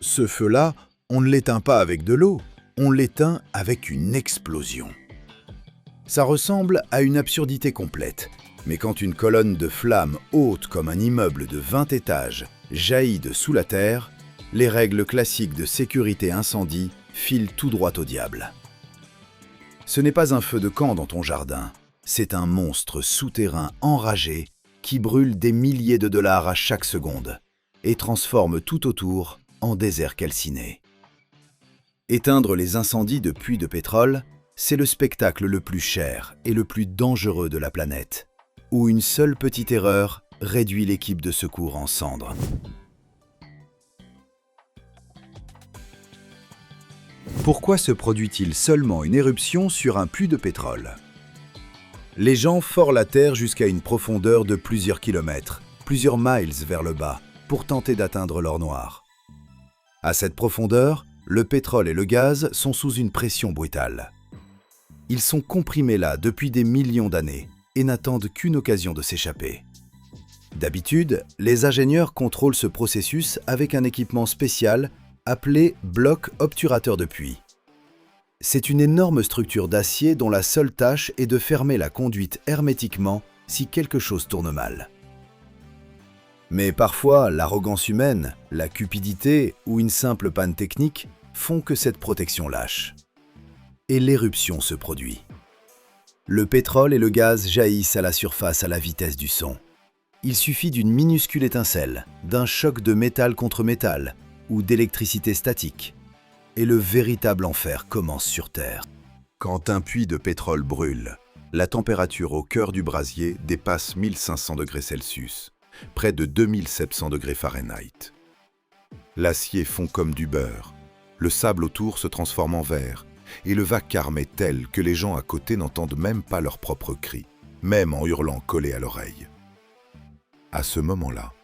Ce feu-là, on ne l'éteint pas avec de l'eau, on l'éteint avec une explosion. Ça ressemble à une absurdité complète, mais quand une colonne de flammes haute comme un immeuble de 20 étages jaillit de sous la terre, les règles classiques de sécurité incendie filent tout droit au diable. Ce n'est pas un feu de camp dans ton jardin, c'est un monstre souterrain enragé qui brûle des milliers de dollars à chaque seconde et transforme tout autour en désert calciné. Éteindre les incendies de puits de pétrole, c'est le spectacle le plus cher et le plus dangereux de la planète, où une seule petite erreur réduit l'équipe de secours en cendres. Pourquoi se produit-il seulement une éruption sur un puits de pétrole? Les gens forent la terre jusqu'à une profondeur de plusieurs kilomètres, plusieurs miles vers le bas, pour tenter d'atteindre l'or noir. À cette profondeur, le pétrole et le gaz sont sous une pression brutale. Ils sont comprimés là depuis des millions d'années et n'attendent qu'une occasion de s'échapper. D'habitude, les ingénieurs contrôlent ce processus avec un équipement spécial appelé bloc obturateur de puits. C'est une énorme structure d'acier dont la seule tâche est de fermer la conduite hermétiquement si quelque chose tourne mal. Mais parfois, l'arrogance humaine, la cupidité ou une simple panne technique font que cette protection lâche. Et l'éruption se produit. Le pétrole et le gaz jaillissent à la surface à la vitesse du son. Il suffit d'une minuscule étincelle, d'un choc de métal contre métal ou d'électricité statique, et le véritable enfer commence sur Terre. Quand un puits de pétrole brûle, la température au cœur du brasier dépasse 1500 degrés Celsius, près de 2700 degrés Fahrenheit. L'acier fond comme du beurre, le sable autour se transforme en verre, et le vacarme est tel que les gens à côté n'entendent même pas leurs propres cris, même en hurlant collés à l'oreille. À ce moment-là,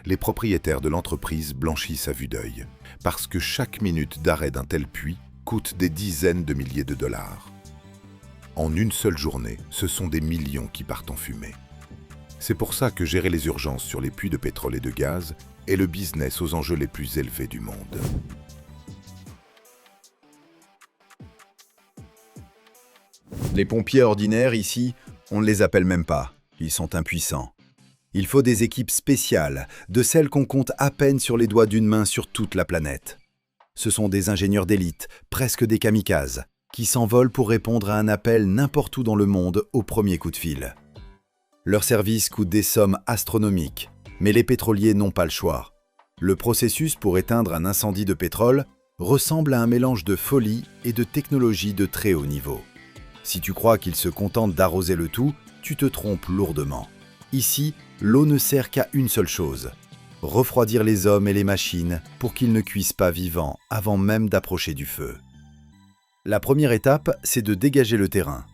les propriétaires de l'entreprise blanchissent à vue d'œil, parce que chaque minute d'arrêt d'un tel puits coûte des dizaines de milliers de dollars. En une seule journée, ce sont des millions qui partent en fumée. C'est pour ça que gérer les urgences sur les puits de pétrole et de gaz est le business aux enjeux les plus élevés du monde. Les pompiers ordinaires ici, on ne les appelle même pas, ils sont impuissants. Il faut des équipes spéciales, de celles qu'on compte à peine sur les doigts d'une main sur toute la planète. Ce sont des ingénieurs d'élite, presque des kamikazes, qui s'envolent pour répondre à un appel n'importe où dans le monde au premier coup de fil. Leur service coûte des sommes astronomiques, mais les pétroliers n'ont pas le choix. Le processus pour éteindre un incendie de pétrole ressemble à un mélange de folie et de technologie de très haut niveau. Si tu crois qu'ils se contentent d'arroser le tout, tu te trompes lourdement. Ici, l'eau ne sert qu'à une seule chose, refroidir les hommes et les machines pour qu'ils ne cuisent pas vivants avant même d'approcher du feu. La première étape, c'est de dégager le terrain.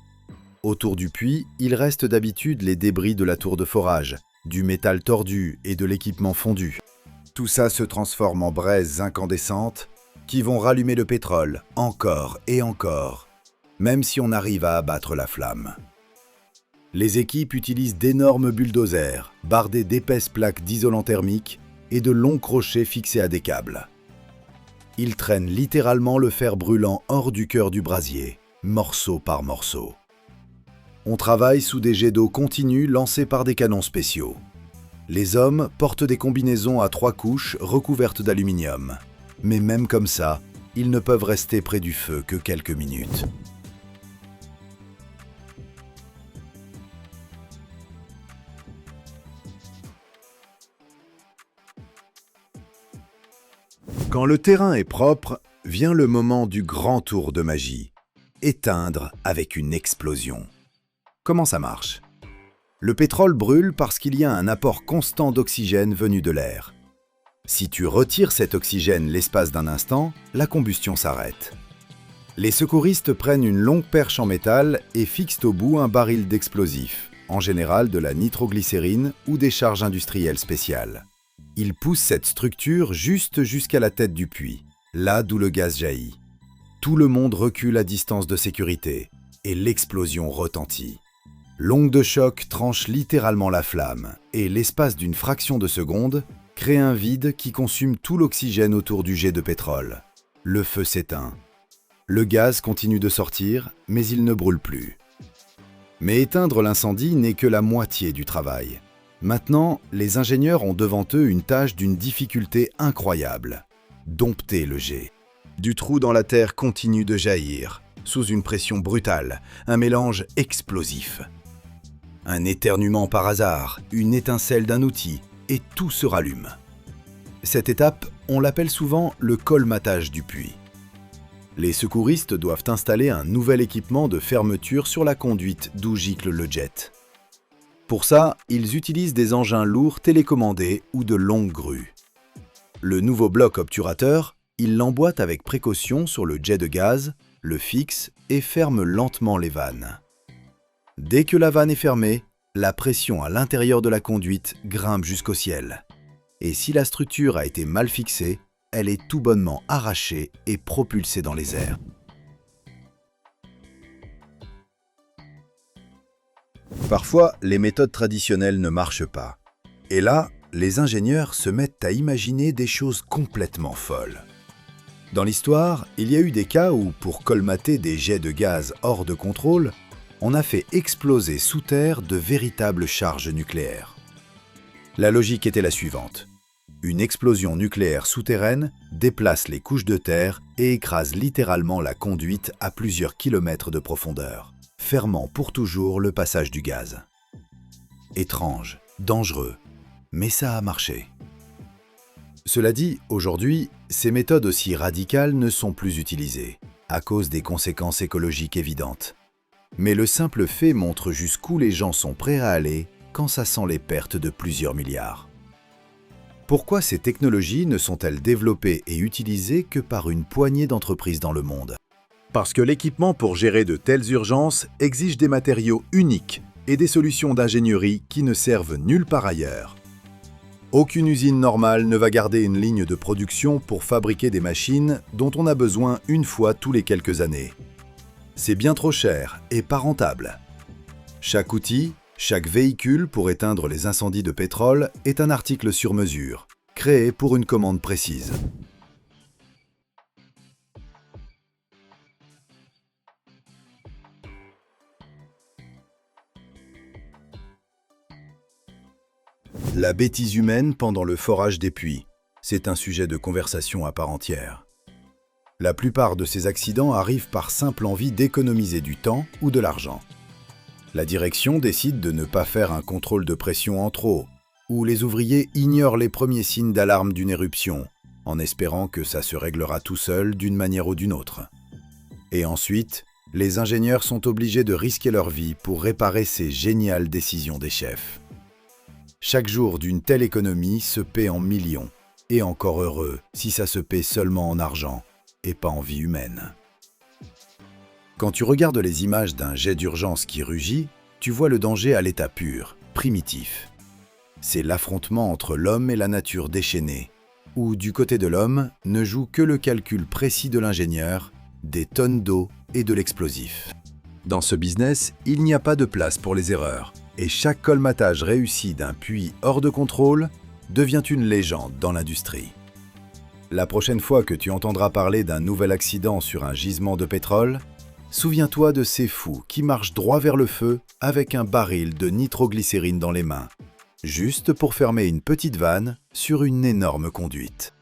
Autour du puits, il reste d'habitude les débris de la tour de forage, du métal tordu et de l'équipement fondu. Tout ça se transforme en braises incandescentes qui vont rallumer le pétrole encore et encore, même si on arrive à abattre la flamme. Les équipes utilisent d'énormes bulldozers, bardés d'épaisses plaques d'isolant thermique et de longs crochets fixés à des câbles. Ils traînent littéralement le fer brûlant hors du cœur du brasier, morceau par morceau. On travaille sous des jets d'eau continus lancés par des canons spéciaux. Les hommes portent des combinaisons à 3 couches recouvertes d'aluminium. Mais même comme ça, ils ne peuvent rester près du feu que quelques minutes. Quand le terrain est propre, vient le moment du grand tour de magie. Éteindre avec une explosion. Comment ça marche? Le pétrole brûle parce qu'il y a un apport constant d'oxygène venu de l'air. Si tu retires cet oxygène l'espace d'un instant, la combustion s'arrête. Les secouristes prennent une longue perche en métal et fixent au bout un baril d'explosifs, en général de la nitroglycérine ou des charges industrielles spéciales. Ils poussent cette structure juste jusqu'à la tête du puits, là d'où le gaz jaillit. Tout le monde recule à distance de sécurité et l'explosion retentit. L'onde de choc tranche littéralement la flamme et l'espace d'une fraction de seconde, crée un vide qui consume tout l'oxygène autour du jet de pétrole. Le feu s'éteint. Le gaz continue de sortir, mais il ne brûle plus. Mais éteindre l'incendie n'est que la moitié du travail. Maintenant, les ingénieurs ont devant eux une tâche d'une difficulté incroyable. Dompter le jet. Du trou dans la terre continue de jaillir, sous une pression brutale, un mélange explosif. Un éternuement par hasard, une étincelle d'un outil, et tout se rallume. Cette étape, on l'appelle souvent le colmatage du puits. Les secouristes doivent installer un nouvel équipement de fermeture sur la conduite d'où gicle le jet. Pour ça, ils utilisent des engins lourds télécommandés ou de longues grues. Le nouveau bloc obturateur, ils l'emboîtent avec précaution sur le jet de gaz, le fixent et ferment lentement les vannes. Dès que la vanne est fermée, la pression à l'intérieur de la conduite grimpe jusqu'au ciel. Et si la structure a été mal fixée, elle est tout bonnement arrachée et propulsée dans les airs. Parfois, les méthodes traditionnelles ne marchent pas. Et là, les ingénieurs se mettent à imaginer des choses complètement folles. Dans l'histoire, il y a eu des cas où, pour colmater des jets de gaz hors de contrôle, on a fait exploser sous terre de véritables charges nucléaires. La logique était la suivante. Une explosion nucléaire souterraine déplace les couches de terre et écrase littéralement la conduite à plusieurs kilomètres de profondeur, fermant pour toujours le passage du gaz. Étrange, dangereux, mais ça a marché. Cela dit, aujourd'hui, ces méthodes aussi radicales ne sont plus utilisées, à cause des conséquences écologiques évidentes. Mais le simple fait montre jusqu'où les gens sont prêts à aller quand ça sent les pertes de plusieurs milliards. Pourquoi ces technologies ne sont-elles développées et utilisées que par une poignée d'entreprises dans le monde? Parce que l'équipement pour gérer de telles urgences exige des matériaux uniques et des solutions d'ingénierie qui ne servent nulle part ailleurs. Aucune usine normale ne va garder une ligne de production pour fabriquer des machines dont on a besoin une fois tous les quelques années. C'est bien trop cher et pas rentable. Chaque outil, chaque véhicule pour éteindre les incendies de pétrole est un article sur mesure, créé pour une commande précise. La bêtise humaine pendant le forage des puits, c'est un sujet de conversation à part entière. La plupart de ces accidents arrivent par simple envie d'économiser du temps ou de l'argent. La direction décide de ne pas faire un contrôle de pression en trop, ou les ouvriers ignorent les premiers signes d'alarme d'une éruption, en espérant que ça se réglera tout seul d'une manière ou d'une autre. Et ensuite, les ingénieurs sont obligés de risquer leur vie pour réparer ces géniales décisions des chefs. Chaque jour d'une telle économie se paie en millions, et encore heureux si ça se paie seulement en argent, et pas en vie humaine. Quand tu regardes les images d'un jet d'urgence qui rugit, tu vois le danger à l'état pur, primitif. C'est l'affrontement entre l'homme et la nature déchaînée, où du côté de l'homme ne joue que le calcul précis de l'ingénieur, des tonnes d'eau et de l'explosif. Dans ce business, il n'y a pas de place pour les erreurs, et chaque colmatage réussi d'un puits hors de contrôle devient une légende dans l'industrie. La prochaine fois que tu entendras parler d'un nouvel accident sur un gisement de pétrole, souviens-toi de ces fous qui marchent droit vers le feu avec un baril de nitroglycérine dans les mains, juste pour fermer une petite vanne sur une énorme conduite.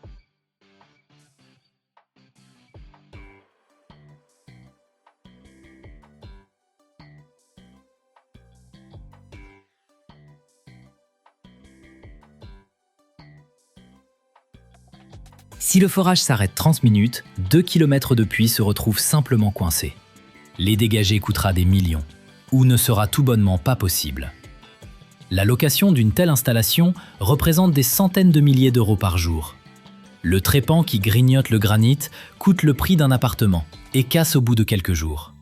Si le forage s'arrête 30 minutes, 2 km de puits se retrouvent simplement coincés. Les dégager coûtera des millions, ou ne sera tout bonnement pas possible. La location d'une telle installation représente des centaines de milliers d'euros par jour. Le trépan qui grignote le granit coûte le prix d'un appartement et casse au bout de quelques jours.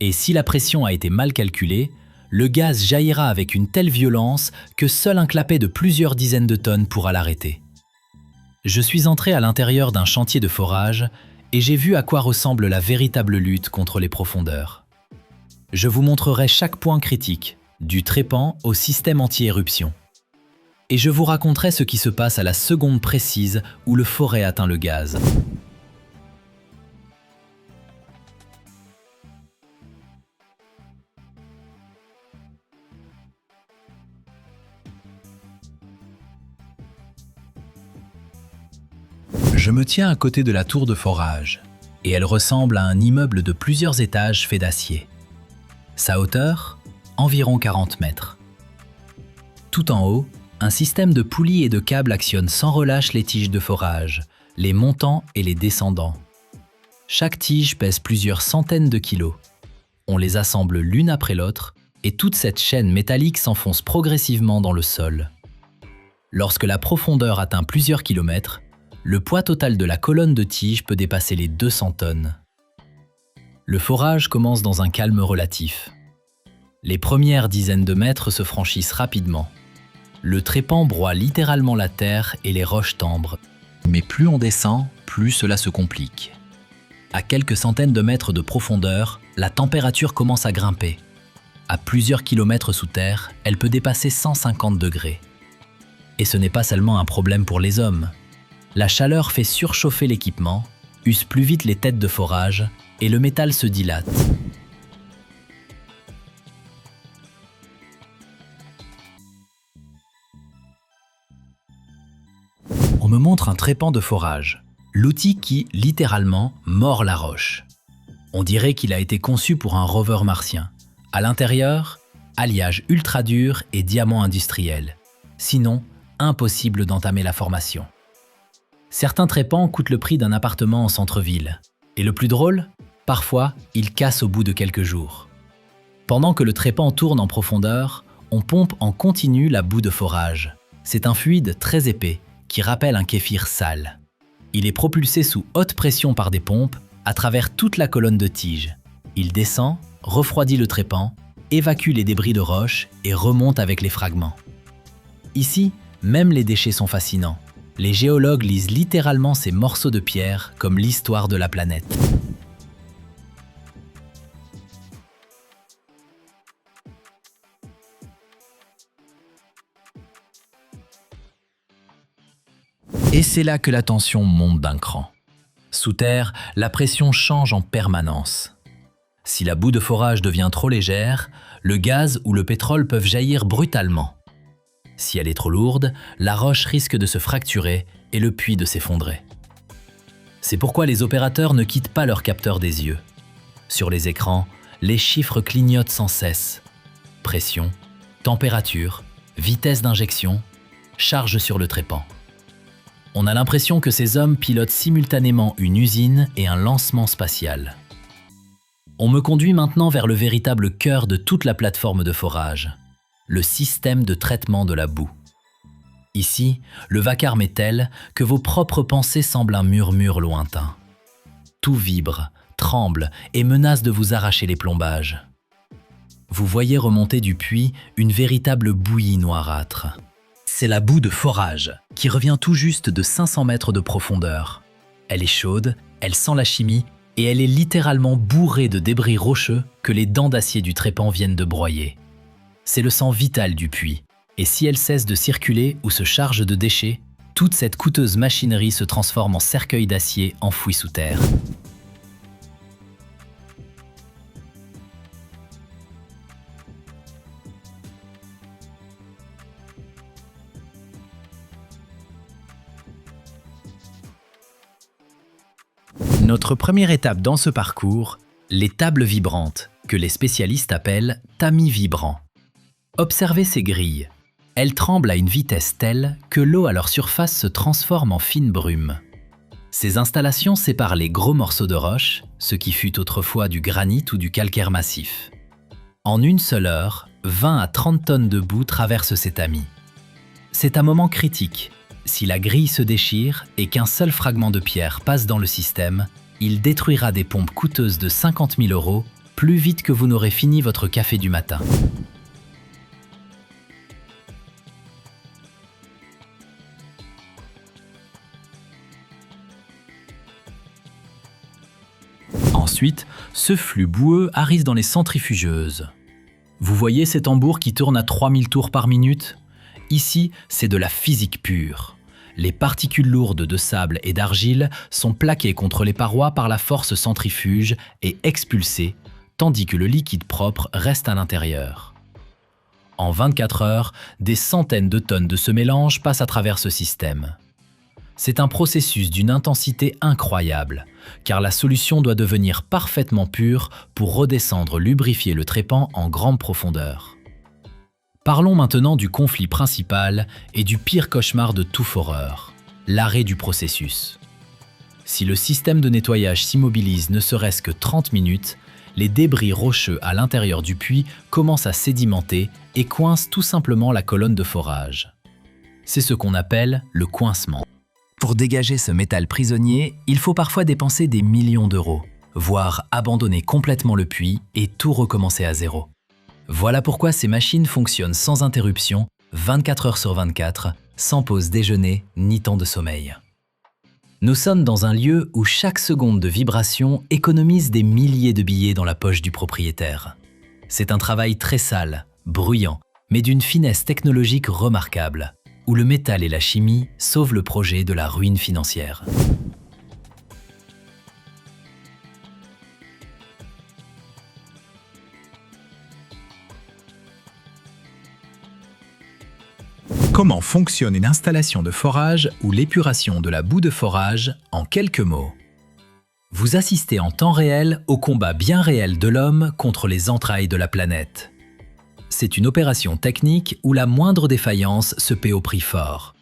Et si la pression a été mal calculée, le gaz jaillira avec une telle violence que seul un clapet de plusieurs dizaines de tonnes pourra l'arrêter. Je suis entré à l'intérieur d'un chantier de forage et j'ai vu à quoi ressemble la véritable lutte contre les profondeurs. Je vous montrerai chaque point critique, du trépan au système anti-éruption. et je vous raconterai ce qui se passe à la seconde précise où le forêt atteint le gaz. Je me tiens à côté de la tour de forage, et elle ressemble à un immeuble de plusieurs étages fait d'acier. Sa hauteur, environ 40 mètres. Tout en haut, un système de poulies et de câbles actionne sans relâche les tiges de forage, les montants et les descendants. Chaque tige pèse plusieurs centaines de kilos. On les assemble l'une après l'autre, et toute cette chaîne métallique s'enfonce progressivement dans le sol. Lorsque la profondeur atteint plusieurs kilomètres, le poids total de la colonne de tige peut dépasser les 200 tonnes. Le forage commence dans un calme relatif. Les premières dizaines de mètres se franchissent rapidement. Le trépan broie littéralement la terre et les roches tambrent. Mais plus on descend, plus cela se complique. À quelques centaines de mètres de profondeur, la température commence à grimper. À plusieurs kilomètres sous terre, elle peut dépasser 150 degrés. Et ce n'est pas seulement un problème pour les hommes. La chaleur fait surchauffer l'équipement, use plus vite les têtes de forage et le métal se dilate. On me montre un trépan de forage, l'outil qui, littéralement, mord la roche. On dirait qu'il a été conçu pour un rover martien. À l'intérieur, alliage ultra dur et diamants industriels. Sinon, impossible d'entamer la formation. Certains trépans coûtent le prix d'un appartement en centre-ville. Et le plus drôle, parfois, ils cassent au bout de quelques jours. Pendant que le trépan tourne en profondeur, on pompe en continu la boue de forage. C'est un fluide très épais qui rappelle un kéfir sale. Il est propulsé sous haute pression par des pompes à travers toute la colonne de tige. Il descend, refroidit le trépan, évacue les débris de roche et remonte avec les fragments. Ici, même les déchets sont fascinants. Les géologues lisent littéralement ces morceaux de pierre comme l'histoire de la planète. Et c'est là que la tension monte d'un cran. Sous terre, la pression change en permanence. Si la boue de forage devient trop légère, le gaz ou le pétrole peuvent jaillir brutalement. Si elle est trop lourde, la roche risque de se fracturer et le puits de s'effondrer. C'est pourquoi les opérateurs ne quittent pas leur capteur des yeux. Sur les écrans, les chiffres clignotent sans cesse. Pression, température, vitesse d'injection, charge sur le trépan. On a l'impression que ces hommes pilotent simultanément une usine et un lancement spatial. On me conduit maintenant vers le véritable cœur de toute la plateforme de forage, le système de traitement de la boue. Ici, le vacarme est tel que vos propres pensées semblent un murmure lointain. Tout vibre, tremble et menace de vous arracher les plombages. Vous voyez remonter du puits une véritable bouillie noirâtre. C'est la boue de forage, qui revient tout juste de 500 mètres de profondeur. Elle est chaude, elle sent la chimie, et elle est littéralement bourrée de débris rocheux que les dents d'acier du trépan viennent de broyer. C'est le sang vital du puits, et si elle cesse de circuler ou se charge de déchets, toute cette coûteuse machinerie se transforme en cercueil d'acier enfoui sous terre. Notre première étape dans ce parcours, les tables vibrantes, que les spécialistes appellent tamis vibrants. Observez ces grilles. Elles tremblent à une vitesse telle que l'eau à leur surface se transforme en fine brume. Ces installations séparent les gros morceaux de roche, ce qui fut autrefois du granit ou du calcaire massif. En une seule heure, 20 à 30 tonnes de boue traversent ces tamis. C'est un moment critique. Si la grille se déchire et qu'un seul fragment de pierre passe dans le système, il détruira des pompes coûteuses de 50 000 € plus vite que vous n'aurez fini votre café du matin. Ensuite, ce flux boueux arrive dans les centrifugeuses. Vous voyez ces tambours qui tournent à 3000 tours par minute ? Ici, c'est de la physique pure. Les particules lourdes de sable et d'argile sont plaquées contre les parois par la force centrifuge et expulsées, tandis que le liquide propre reste à l'intérieur. En 24 heures, des centaines de tonnes de ce mélange passent à travers ce système. C'est un processus d'une intensité incroyable, car la solution doit devenir parfaitement pure pour redescendre lubrifier le trépan en grande profondeur. Parlons maintenant du conflit principal et du pire cauchemar de tout foreur, l'arrêt du processus. Si le système de nettoyage s'immobilise ne serait-ce que 30 minutes, les débris rocheux à l'intérieur du puits commencent à sédimenter et coincent tout simplement la colonne de forage. C'est ce qu'on appelle le coincement. Pour dégager ce métal prisonnier, il faut parfois dépenser des millions d'euros, voire abandonner complètement le puits et tout recommencer à zéro. Voilà pourquoi ces machines fonctionnent sans interruption, 24 heures sur 24, sans pause déjeuner ni temps de sommeil. Nous sommes dans un lieu où chaque seconde de vibration économise des milliers de billets dans la poche du propriétaire. C'est un travail très sale, bruyant, mais d'une finesse technologique remarquable, où le métal et la chimie sauvent le projet de la ruine financière. Comment fonctionne une installation de forage ou l'épuration de la boue de forage en quelques mots? Vous assistez en temps réel au combat bien réel de l'homme contre les entrailles de la planète. C'est une opération technique où la moindre défaillance se paie au prix fort.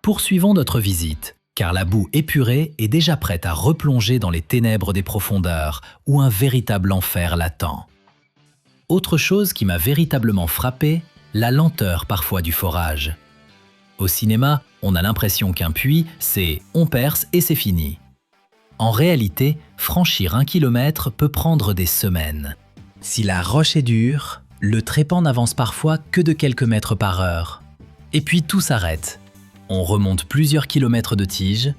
Poursuivons notre visite, car la boue épurée est déjà prête à replonger dans les ténèbres des profondeurs où un véritable enfer l'attend. Autre chose qui m'a véritablement frappé, la lenteur parfois du forage. Au cinéma, on a l'impression qu'un puits, c'est « on perce et c'est fini ». En réalité, franchir 1 kilomètre peut prendre des semaines. Si la roche est dure, le trépan n'avance parfois que de quelques mètres par heure. Et puis tout s'arrête. On remonte plusieurs kilomètres de tige,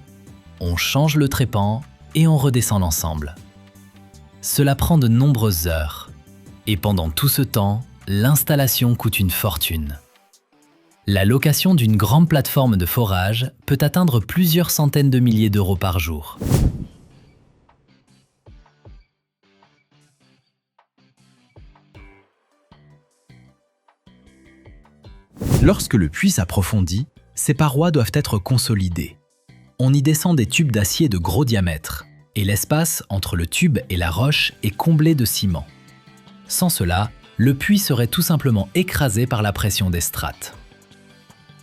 on change le trépan et on redescend l'ensemble. Cela prend de nombreuses heures. Et pendant tout ce temps, l'installation coûte une fortune. La location d'une grande plateforme de forage peut atteindre plusieurs centaines de milliers d'euros par jour. Lorsque le puits s'approfondit, ses parois doivent être consolidées. On y descend des tubes d'acier de gros diamètre, et l'espace entre le tube et la roche est comblé de ciment. Sans cela, le puits serait tout simplement écrasé par la pression des strates.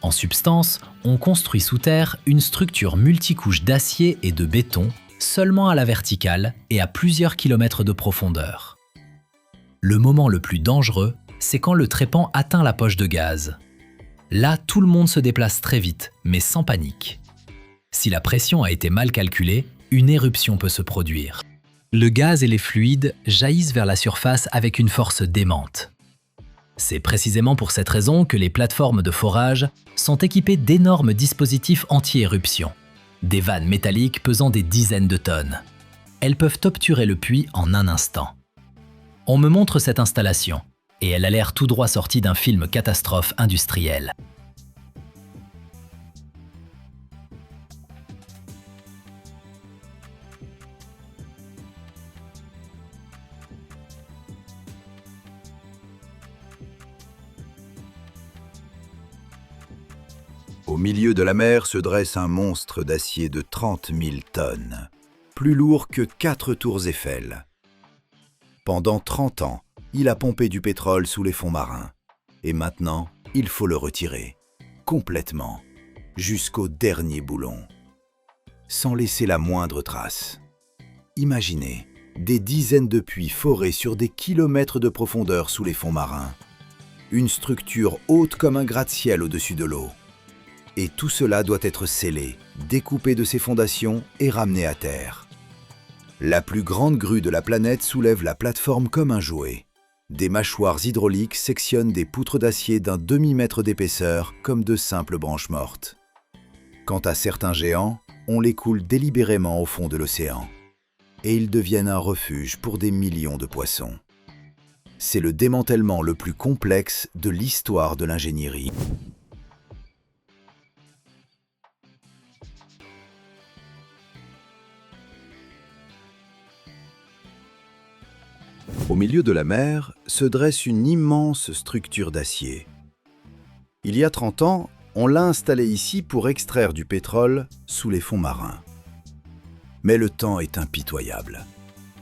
En substance, on construit sous terre une structure multicouche d'acier et de béton seulement à la verticale et à plusieurs kilomètres de profondeur. Le moment le plus dangereux, c'est quand le trépan atteint la poche de gaz. Là, tout le monde se déplace très vite, mais sans panique. Si la pression a été mal calculée, une éruption peut se produire. Le gaz et les fluides jaillissent vers la surface avec une force démente. C'est précisément pour cette raison que les plateformes de forage sont équipées d'énormes dispositifs anti-éruption, des vannes métalliques pesant des dizaines de tonnes. Elles peuvent obturer le puits en un instant. On me montre cette installation, et elle a l'air tout droit sortie d'un film catastrophe industrielle. Au milieu de la mer se dresse un monstre d'acier de 30 000 tonnes, plus lourd que 4 tours Eiffel. Pendant 30 ans, il a pompé du pétrole sous les fonds marins. Et maintenant, il faut le retirer, complètement, jusqu'au dernier boulon, sans laisser la moindre trace. Imaginez, des dizaines de puits forés sur des kilomètres de profondeur sous les fonds marins. Une structure haute comme un gratte-ciel au-dessus de l'eau. Et tout cela doit être scellé, découpé de ses fondations et ramené à terre. La plus grande grue de la planète soulève la plateforme comme un jouet. Des mâchoires hydrauliques sectionnent des poutres d'acier d'un demi-mètre d'épaisseur comme de simples branches mortes. Quant à certains géants, on les coule délibérément au fond de l'océan. Et ils deviennent un refuge pour des millions de poissons. C'est le démantèlement le plus complexe de l'histoire de l'ingénierie. Au milieu de la mer se dresse une immense structure d'acier. Il y a 30 ans, on l'a installée ici pour extraire du pétrole sous les fonds marins. Mais le temps est impitoyable.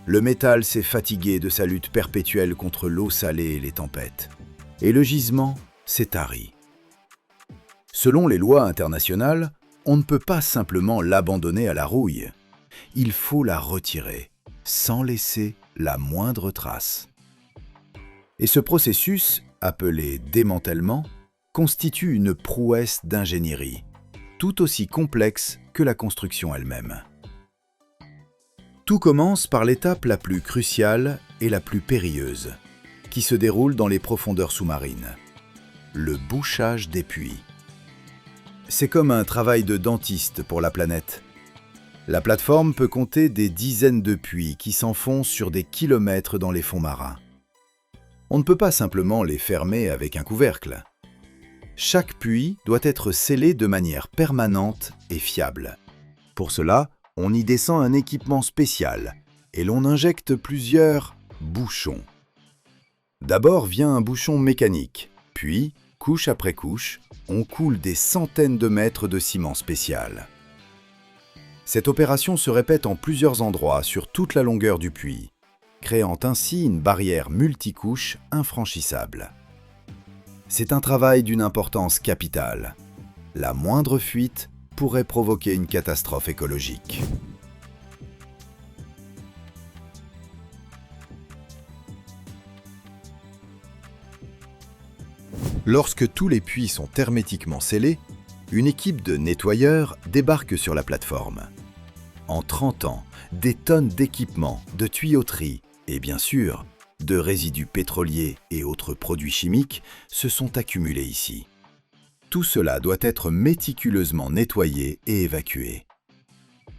Le métal s'est fatigué de sa lutte perpétuelle contre l'eau salée et les tempêtes. Et le gisement s'est tari. Selon les lois internationales, on ne peut pas simplement l'abandonner à la rouille. Il faut la retirer, sans laisser la moindre trace. Et ce processus, appelé démantèlement, constitue une prouesse d'ingénierie, tout aussi complexe que la construction elle-même. Tout commence par l'étape la plus cruciale et la plus périlleuse, qui se déroule dans les profondeurs sous-marines, le bouchage des puits. C'est comme un travail de dentiste pour la planète. La plateforme peut compter des dizaines de puits qui s'enfoncent sur des kilomètres dans les fonds marins. On ne peut pas simplement les fermer avec un couvercle. Chaque puits doit être scellé de manière permanente et fiable. Pour cela, on y descend un équipement spécial et l'on injecte plusieurs bouchons. D'abord vient un bouchon mécanique, puis, couche après couche, on coule des centaines de mètres de ciment spécial. Cette opération se répète en plusieurs endroits sur toute la longueur du puits, créant ainsi une barrière multicouche infranchissable. C'est un travail d'une importance capitale. La moindre fuite pourrait provoquer une catastrophe écologique. Lorsque tous les puits sont hermétiquement scellés, une équipe de nettoyeurs débarque sur la plateforme. En 30 ans, des tonnes d'équipements, de tuyauterie et bien sûr, de résidus pétroliers et autres produits chimiques se sont accumulés ici. Tout cela doit être méticuleusement nettoyé et évacué.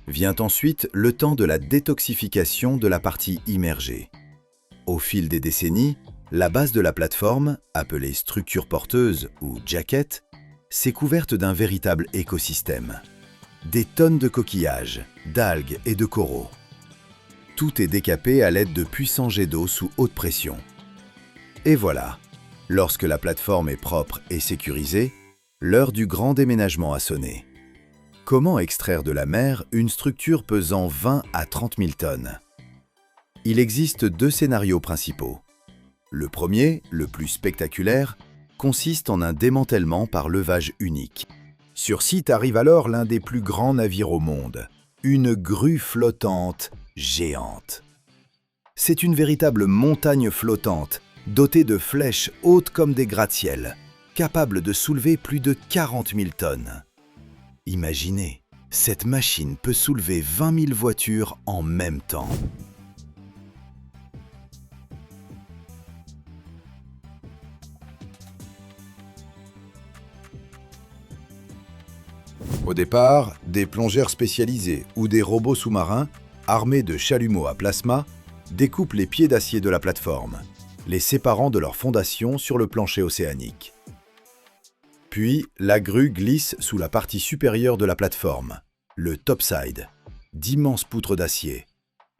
Vient ensuite le temps de la détoxification de la partie immergée. Au fil des décennies, la base de la plateforme, appelée structure porteuse ou jacket, s'est couverte d'un véritable écosystème. Des tonnes de coquillages, d'algues et de coraux. Tout est décapé à l'aide de puissants jets d'eau sous haute pression. Et voilà, lorsque la plateforme est propre et sécurisée, l'heure du grand déménagement a sonné. Comment extraire de la mer une structure pesant 20 à 30 000 tonnes? Il existe 2 scénarios principaux. Le premier, le plus spectaculaire, consiste en un démantèlement par levage unique. Sur site arrive alors l'un des plus grands navires au monde, une grue flottante géante. C'est une véritable montagne flottante, dotée de flèches hautes comme des gratte-ciel, capable de soulever plus de 40 000 tonnes. Imaginez, cette machine peut soulever 20 000 voitures en même temps. Au départ, des plongeurs spécialisés ou des robots sous-marins, armés de chalumeaux à plasma, découpent les pieds d'acier de la plateforme, les séparant de leur fondation sur le plancher océanique. Puis, la grue glisse sous la partie supérieure de la plateforme, le topside, d'immenses poutres d'acier,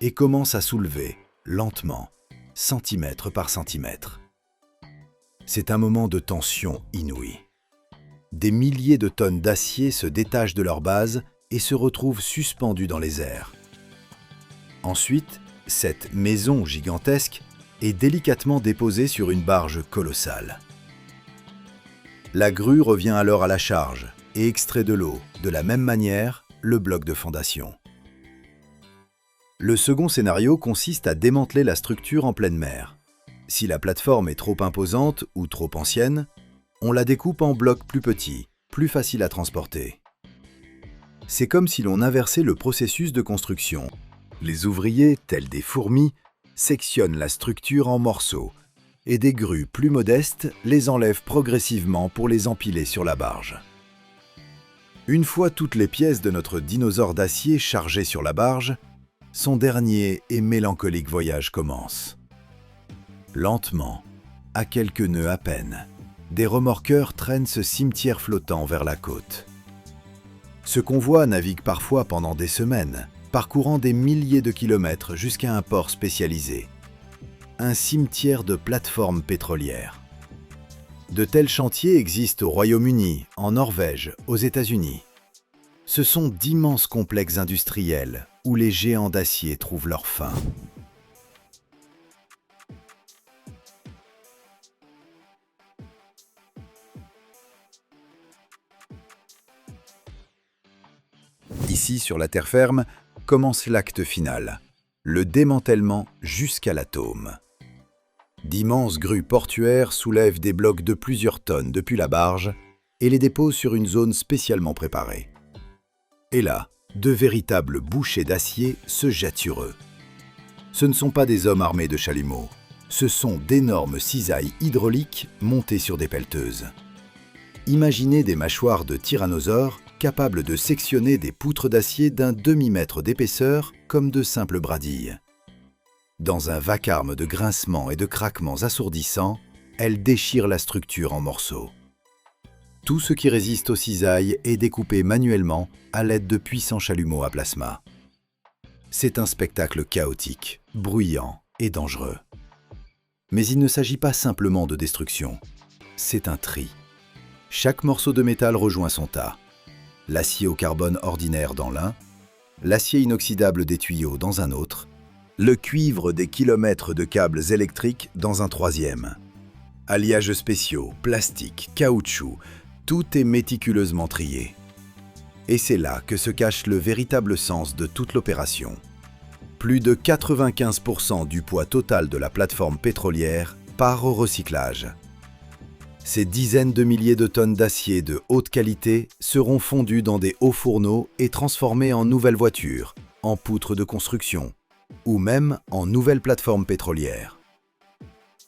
et commence à soulever, lentement, centimètre par centimètre. C'est un moment de tension inouïe. Des milliers de tonnes d'acier se détachent de leur base et se retrouvent suspendues dans les airs. Ensuite, cette maison gigantesque est délicatement déposée sur une barge colossale. La grue revient alors à la charge et extrait de l'eau, de la même manière, le bloc de fondation. Le second scénario consiste à démanteler la structure en pleine mer. Si la plateforme est trop imposante ou trop ancienne, on la découpe en blocs plus petits, plus faciles à transporter. C'est comme si l'on inversait le processus de construction. Les ouvriers, tels des fourmis, sectionnent la structure en morceaux et des grues plus modestes les enlèvent progressivement pour les empiler sur la barge. Une fois toutes les pièces de notre dinosaure d'acier chargées sur la barge, son dernier et mélancolique voyage commence. Lentement, à quelques nœuds à peine, des remorqueurs traînent ce cimetière flottant vers la côte. Ce convoi navigue parfois pendant des semaines, parcourant des milliers de kilomètres jusqu'à un port spécialisé. un cimetière de plateformes pétrolières. De tels chantiers existent au Royaume-Uni, en Norvège, aux États-Unis. Ce sont d'immenses complexes industriels où les géants d'acier trouvent leur fin. Ici, sur la terre ferme, commence l'acte final, le démantèlement jusqu'à l'atome. D'immenses grues portuaires soulèvent des blocs de plusieurs tonnes depuis la barge et les déposent sur une zone spécialement préparée. Et là, de véritables bouchers d'acier se jettent sur eux. Ce ne sont pas des hommes armés de chalumeaux, ce sont d'énormes cisailles hydrauliques montées sur des pelleteuses. Imaginez des mâchoires de tyrannosaures capables de sectionner des poutres d'acier d'un demi-mètre d'épaisseur comme de simples bradilles. Dans un vacarme de grincements et de craquements assourdissants, elles déchirent la structure en morceaux. Tout ce qui résiste aux cisailles est découpé manuellement à l'aide de puissants chalumeaux à plasma. C'est un spectacle chaotique, bruyant et dangereux. Mais il ne s'agit pas simplement de destruction, c'est un tri. Chaque morceau de métal rejoint son tas. L'acier au carbone ordinaire dans l'un, l'acier inoxydable des tuyaux dans un autre, le cuivre des kilomètres de câbles électriques dans un troisième. Alliages spéciaux, plastique, caoutchouc, tout est méticuleusement trié. Et c'est là que se cache le véritable sens de toute l'opération. Plus de 95% du poids total de la plateforme pétrolière part au recyclage. Ces dizaines de milliers de tonnes d'acier de haute qualité seront fondues dans des hauts fourneaux et transformées en nouvelles voitures, en poutres de construction, ou même en nouvelles plateformes pétrolières.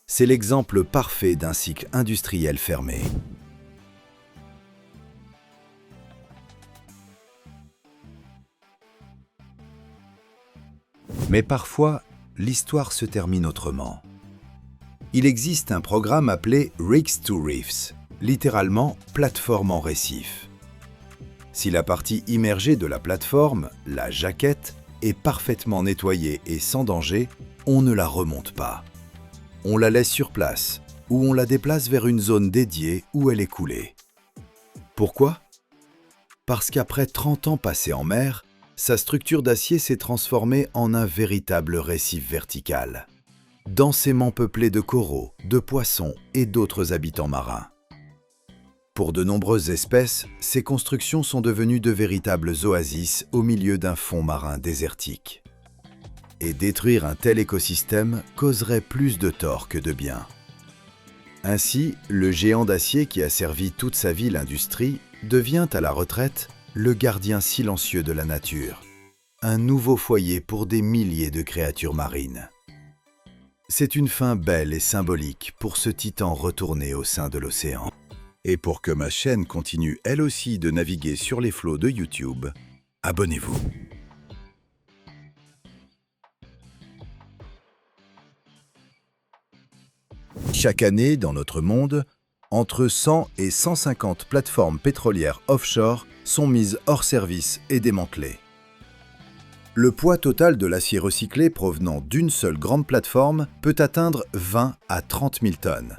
C'est l'exemple parfait d'un cycle industriel fermé. Mais parfois, l'histoire se termine autrement. Il existe un programme appelé Rigs to Reefs, littéralement plateforme en récif. Si la partie immergée de la plateforme, la jaquette, est parfaitement nettoyée et sans danger, on ne la remonte pas. On la laisse sur place ou on la déplace vers une zone dédiée où elle est coulée. Pourquoi ? Parce qu'après 30 ans passés en mer, sa structure d'acier s'est transformée en un véritable récif vertical, densément peuplé de coraux, de poissons et d'autres habitants marins. Pour de nombreuses espèces, ces constructions sont devenues de véritables oasis au milieu d'un fond marin désertique. Et détruire un tel écosystème causerait plus de tort que de bien. Ainsi, le géant d'acier qui a servi toute sa vie l'industrie devient à la retraite le gardien silencieux de la nature, un nouveau foyer pour des milliers de créatures marines. C'est une fin belle et symbolique pour ce titan retourné au sein de l'océan. Et pour que ma chaîne continue elle aussi de naviguer sur les flots de YouTube, abonnez-vous. Chaque année, dans notre monde, entre 100 et 150 plateformes pétrolières offshore sont mises hors service et démantelées. Le poids total de l'acier recyclé provenant d'une seule grande plateforme peut atteindre 20 à 30 000 tonnes.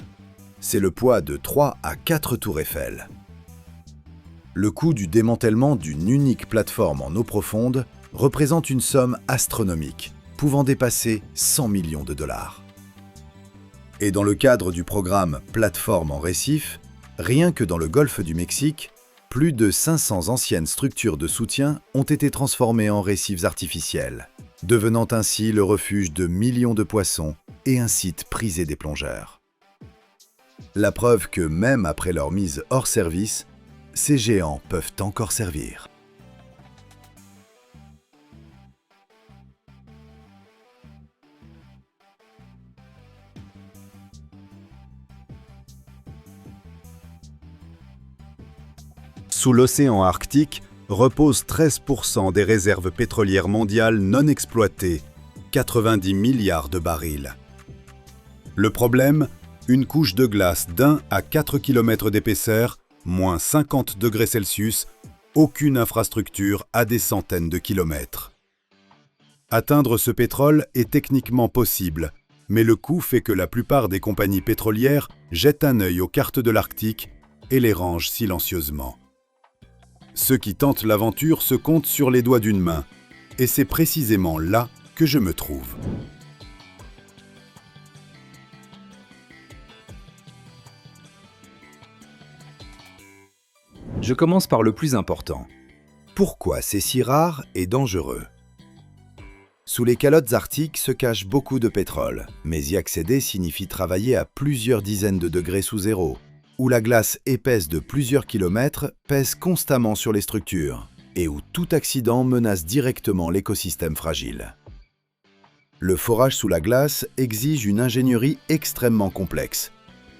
C'est le poids de 3 à 4 tours Eiffel. Le coût du démantèlement d'une unique plateforme en eau profonde représente une somme astronomique, pouvant dépasser 100 millions de dollars. Et dans le cadre du programme Plateforme en récif, rien que dans le golfe du Mexique, plus de 500 anciennes structures de soutien ont été transformées en récifs artificiels, devenant ainsi le refuge de millions de poissons et un site prisé des plongeurs. La preuve que même après leur mise hors service, ces géants peuvent encore servir. Sous l'océan Arctique reposent 13% des réserves pétrolières mondiales non exploitées, 90 milliards de barils. Le problème, une couche de glace d'1 à 4 km d'épaisseur, moins 50 degrés Celsius, aucune infrastructure à des centaines de kilomètres. Atteindre ce pétrole est techniquement possible, Mais le coût fait que la plupart des compagnies pétrolières jettent un œil aux cartes de l'Arctique et les rangent silencieusement. Ceux qui tentent l'aventure se comptent sur les doigts d'une main, et c'est précisément là que je me trouve. Je commence par le plus important. Pourquoi c'est si rare et dangereux ? Sous les calottes arctiques se cache beaucoup de pétrole, mais y accéder signifie travailler à plusieurs dizaines de degrés sous zéro, où la glace épaisse de plusieurs kilomètres pèse constamment sur les structures, et où tout accident menace directement l'écosystème fragile. Le forage sous la glace exige une ingénierie extrêmement complexe.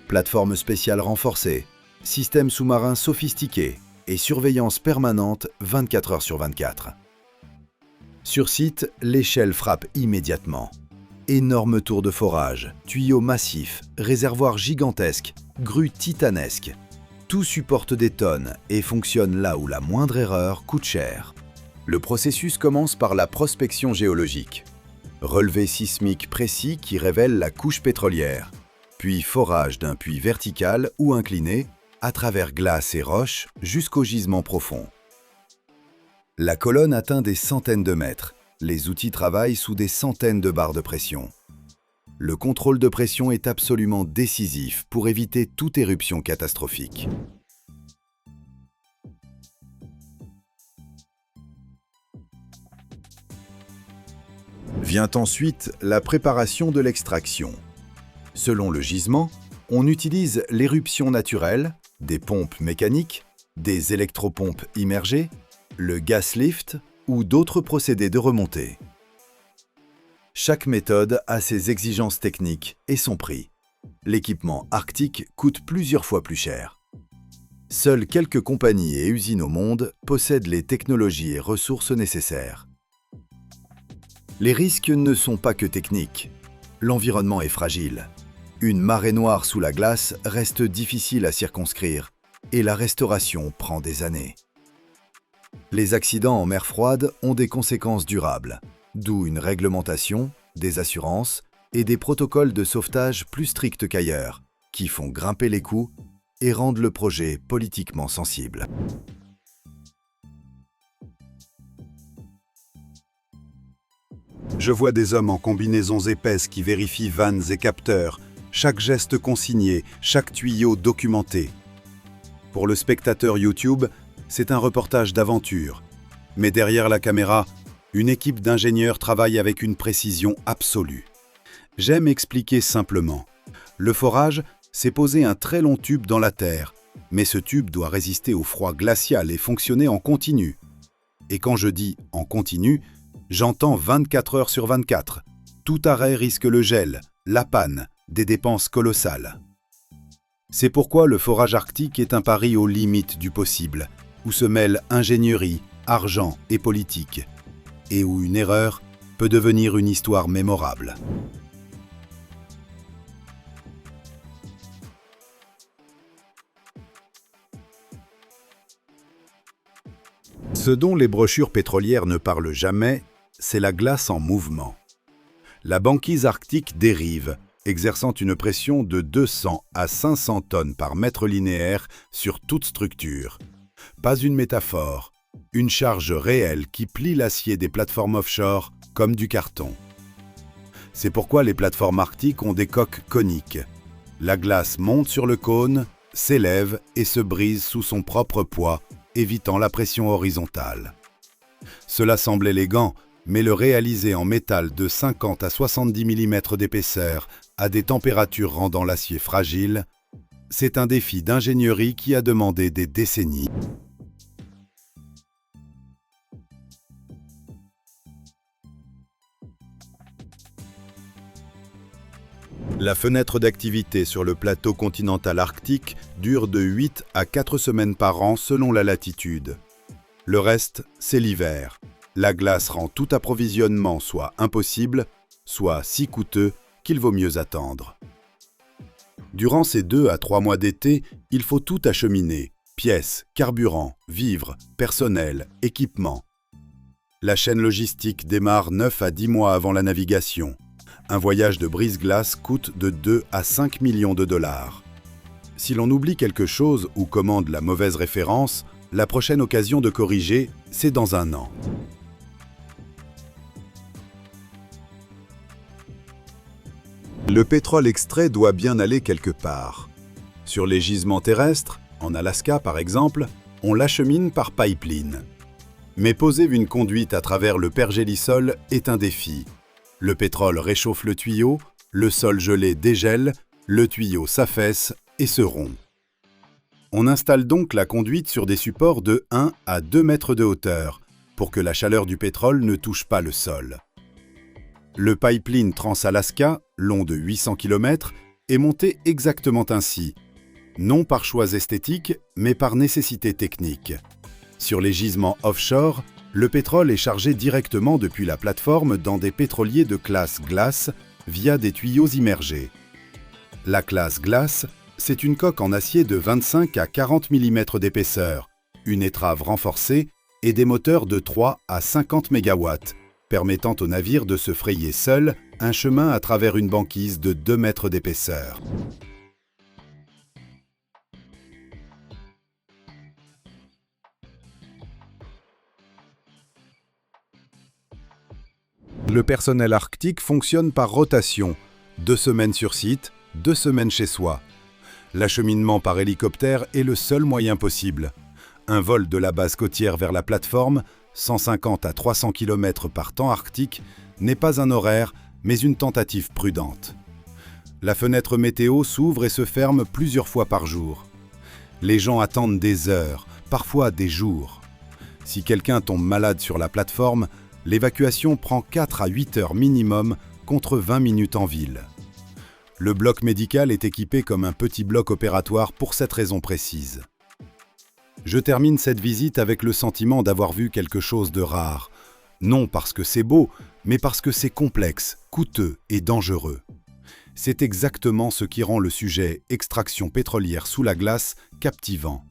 Plateformes spéciales renforcées, systèmes sous-marins sophistiqués et surveillance permanente 24 heures sur 24. Sur site, l'échelle frappe immédiatement. Énormes tours de forage, tuyaux massifs, réservoirs gigantesques, grues titanesques. Tout supporte des tonnes et fonctionne là où la moindre erreur coûte cher. Le processus commence par la prospection géologique. Relevé sismique précis qui révèle la couche pétrolière, puis forage d'un puits vertical ou incliné, à travers glace et roches jusqu'au gisement profond. La colonne atteint des centaines de mètres. Les outils travaillent sous des centaines de barres de pression. Le contrôle de pression est absolument décisif pour éviter toute éruption catastrophique. Vient ensuite la préparation de l'extraction. Selon le gisement, on utilise l'éruption naturelle, des pompes mécaniques, des électropompes immergées, le gas lift ou d'autres procédés de remontée. Chaque méthode a ses exigences techniques et son prix. L'équipement arctique coûte plusieurs fois plus cher. Seules quelques compagnies et usines au monde possèdent les technologies et ressources nécessaires. Les risques ne sont pas que techniques. L'environnement est fragile. Une marée noire sous la glace reste difficile à circonscrire et la restauration prend des années. Les accidents en mer froide ont des conséquences durables, d'où une réglementation, des assurances et des protocoles de sauvetage plus stricts qu'ailleurs, qui font grimper les coûts et rendent le projet politiquement sensible. Je vois des hommes en combinaisons épaisses qui vérifient vannes et capteurs, chaque geste consigné, chaque tuyau documenté. Pour le spectateur YouTube, c'est un reportage d'aventure. Mais derrière la caméra, une équipe d'ingénieurs travaille avec une précision absolue. J'aime expliquer simplement. Le forage, c'est poser un très long tube dans la terre, mais ce tube doit résister au froid glacial et fonctionner en continu. Et quand je dis en continu, j'entends 24 heures sur 24. Tout arrêt risque le gel, la panne, des dépenses colossales. C'est pourquoi le forage arctique est un pari aux limites du possible, où se mêlent ingénierie, argent et politique, et où une erreur peut devenir une histoire mémorable. Ce dont les brochures pétrolières ne parlent jamais, c'est la glace en mouvement. La banquise arctique dérive, exerçant une pression de 200 à 500 tonnes par mètre linéaire sur toute structure. Pas une métaphore, une charge réelle qui plie l'acier des plateformes offshore comme du carton. C'est pourquoi les plateformes arctiques ont des coques coniques. La glace monte sur le cône, s'élève et se brise sous son propre poids, évitant la pression horizontale. Cela semble élégant, mais le réaliser en métal de 50 à 70 mm d'épaisseur à des températures rendant l'acier fragile, c'est un défi d'ingénierie qui a demandé des décennies. La fenêtre d'activité sur le plateau continental arctique dure de 8 à 4 semaines par an selon la latitude. Le reste, c'est l'hiver. La glace rend tout approvisionnement soit impossible, soit si coûteux qu'il vaut mieux attendre. Durant ces 2 à 3 mois d'été, il faut tout acheminer, pièces, carburant, vivres, personnel, équipement. La chaîne logistique démarre 9 à 10 mois avant la navigation. Un voyage de brise-glace coûte de 2 à 5 millions de dollars. Si l'on oublie quelque chose ou commande la mauvaise référence, la prochaine occasion de corriger, c'est dans un an. Le pétrole extrait doit bien aller quelque part. Sur les gisements terrestres, en Alaska par exemple, on l'achemine par pipeline. Mais poser une conduite à travers le pergélisol est un défi. Le pétrole réchauffe le tuyau, le sol gelé dégèle, le tuyau s'affaisse et se rompt. On installe donc la conduite sur des supports de 1 à 2 mètres de hauteur pour que la chaleur du pétrole ne touche pas le sol. Le pipeline Trans-Alaska, long de 800 km, est monté exactement ainsi, non par choix esthétique, mais par nécessité technique. Sur les gisements offshore, le pétrole est chargé directement depuis la plateforme dans des pétroliers de classe glace via des tuyaux immergés. La classe glace, c'est une coque en acier de 25 à 40 mm d'épaisseur, une étrave renforcée et des moteurs de 3 à 50 MW, permettant au navire de se frayer seul un chemin à travers une banquise de 2 mètres d'épaisseur. Le personnel arctique fonctionne par rotation, 2 semaines sur site, 2 semaines chez soi. L'acheminement par hélicoptère est le seul moyen possible. Un vol de la base côtière vers la plateforme, 150 à 300 km par temps arctique, n'est pas un horaire, mais une tentative prudente. La fenêtre météo s'ouvre et se ferme plusieurs fois par jour. Les gens attendent des heures, parfois des jours. Si quelqu'un tombe malade sur la plateforme, l'évacuation prend 4 à 8 heures minimum contre 20 minutes en ville. Le bloc médical est équipé comme un petit bloc opératoire pour cette raison précise. Je termine cette visite avec le sentiment d'avoir vu quelque chose de rare. Non parce que c'est beau, mais parce que c'est complexe, coûteux et dangereux. C'est exactement ce qui rend le sujet extraction pétrolière sous la glace captivant.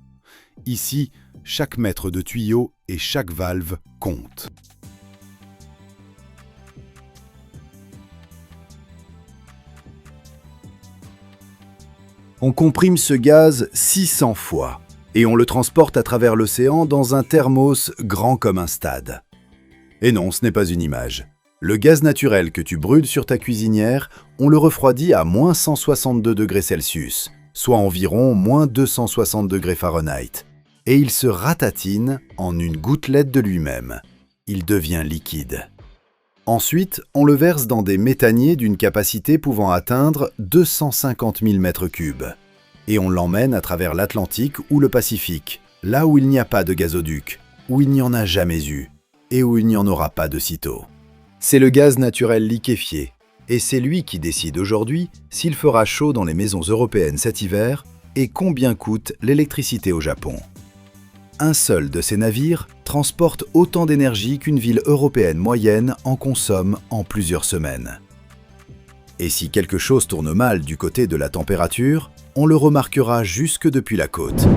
Ici, chaque mètre de tuyau et chaque valve compte. On comprime ce gaz 600 fois et on le transporte à travers l'océan dans un thermos grand comme un stade. Et non, ce n'est pas une image. Le gaz naturel que tu brûles sur ta cuisinière, on le refroidit à moins 162 degrés Celsius, soit environ moins 260 degrés Fahrenheit. Et il se ratatine en une gouttelette de lui-même. Il devient liquide. Ensuite, on le verse dans des méthaniers d'une capacité pouvant atteindre 250 000 m3. Et on l'emmène à travers l'Atlantique ou le Pacifique, là où il n'y a pas de gazoduc, où il n'y en a jamais eu, et où il n'y en aura pas de sitôt. C'est le gaz naturel liquéfié, et c'est lui qui décide aujourd'hui s'il fera chaud dans les maisons européennes cet hiver et combien coûte l'électricité au Japon. Un seul de ces navires transporte autant d'énergie qu'une ville européenne moyenne en consomme en plusieurs semaines. Et si quelque chose tourne mal du côté de la température, on le remarquera jusque depuis la côte.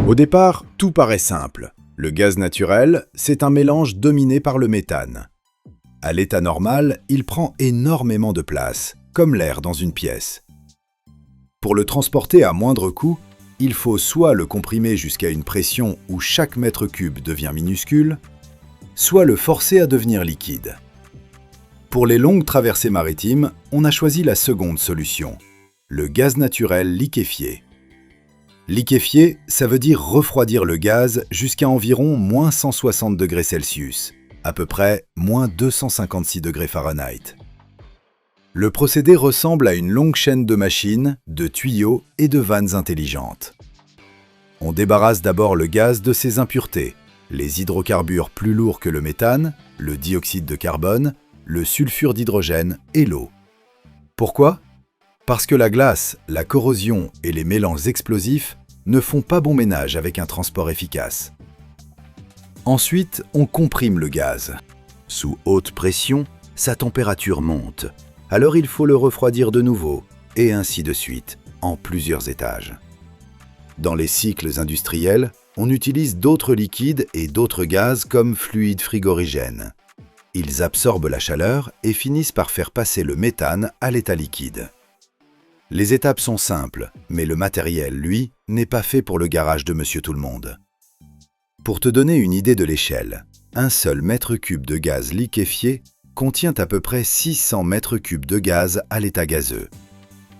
Au départ, tout paraît simple. Le gaz naturel, c'est un mélange dominé par le méthane. À l'état normal, il prend énormément de place, comme l'air dans une pièce. Pour le transporter à moindre coût, il faut soit le comprimer jusqu'à une pression où chaque mètre cube devient minuscule, soit le forcer à devenir liquide. Pour les longues traversées maritimes, on a choisi la seconde solution, le gaz naturel liquéfié. Liquéfier, ça veut dire refroidir le gaz jusqu'à environ moins 160 degrés Celsius, à peu près moins 256 degrés Fahrenheit. Le procédé ressemble à une longue chaîne de machines, de tuyaux et de vannes intelligentes. On débarrasse d'abord le gaz de ses impuretés, les hydrocarbures plus lourds que le méthane, le dioxyde de carbone, le sulfure d'hydrogène et l'eau. Pourquoi ? Parce que la glace, la corrosion et les mélanges explosifs ne font pas bon ménage avec un transport efficace. Ensuite, on comprime le gaz. Sous haute pression, sa température monte. Alors il faut le refroidir de nouveau, et ainsi de suite, en plusieurs étages. Dans les cycles industriels, on utilise d'autres liquides et d'autres gaz comme fluides frigorigènes. Ils absorbent la chaleur et finissent par faire passer le méthane à l'état liquide. Les étapes sont simples, mais le matériel, lui, n'est pas fait pour le garage de Monsieur Tout-le-Monde. Pour te donner une idée de l'échelle, un seul mètre cube de gaz liquéfié contient à peu près 600 mètres cubes de gaz à l'état gazeux.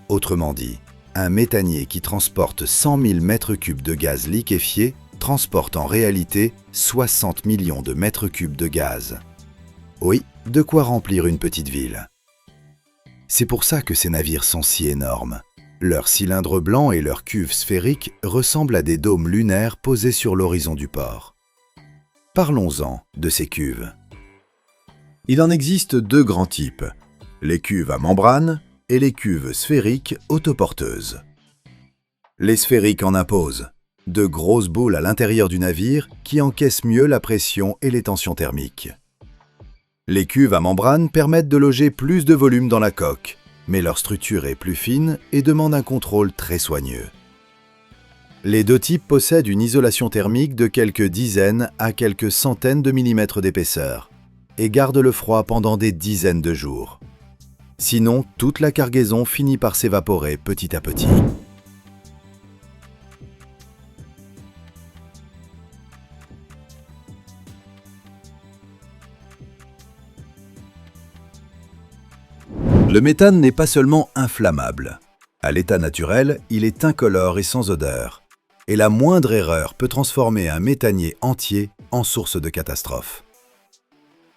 Autrement dit, un méthanier qui transporte 100 000 mètres cubes de gaz liquéfié transporte en réalité 60 millions de mètres cubes de gaz. Oui, de quoi remplir une petite ville. C'est pour ça que ces navires sont si énormes. Leurs cylindres blancs et leurs cuves sphériques ressemblent à des dômes lunaires posés sur l'horizon du port. Parlons-en de ces cuves. Il en existe deux grands types, les cuves à membrane et les cuves sphériques autoporteuses. Les sphériques en imposent, de grosses boules à l'intérieur du navire qui encaissent mieux la pression et les tensions thermiques. Les cuves à membrane permettent de loger plus de volume dans la coque, mais leur structure est plus fine et demande un contrôle très soigneux. Les deux types possèdent une isolation thermique de quelques dizaines à quelques centaines de millimètres d'épaisseur et gardent le froid pendant des dizaines de jours. Sinon, toute la cargaison finit par s'évaporer petit à petit. Le méthane n'est pas seulement inflammable. À l'état naturel, il est incolore et sans odeur. Et la moindre erreur peut transformer un méthanier entier en source de catastrophe.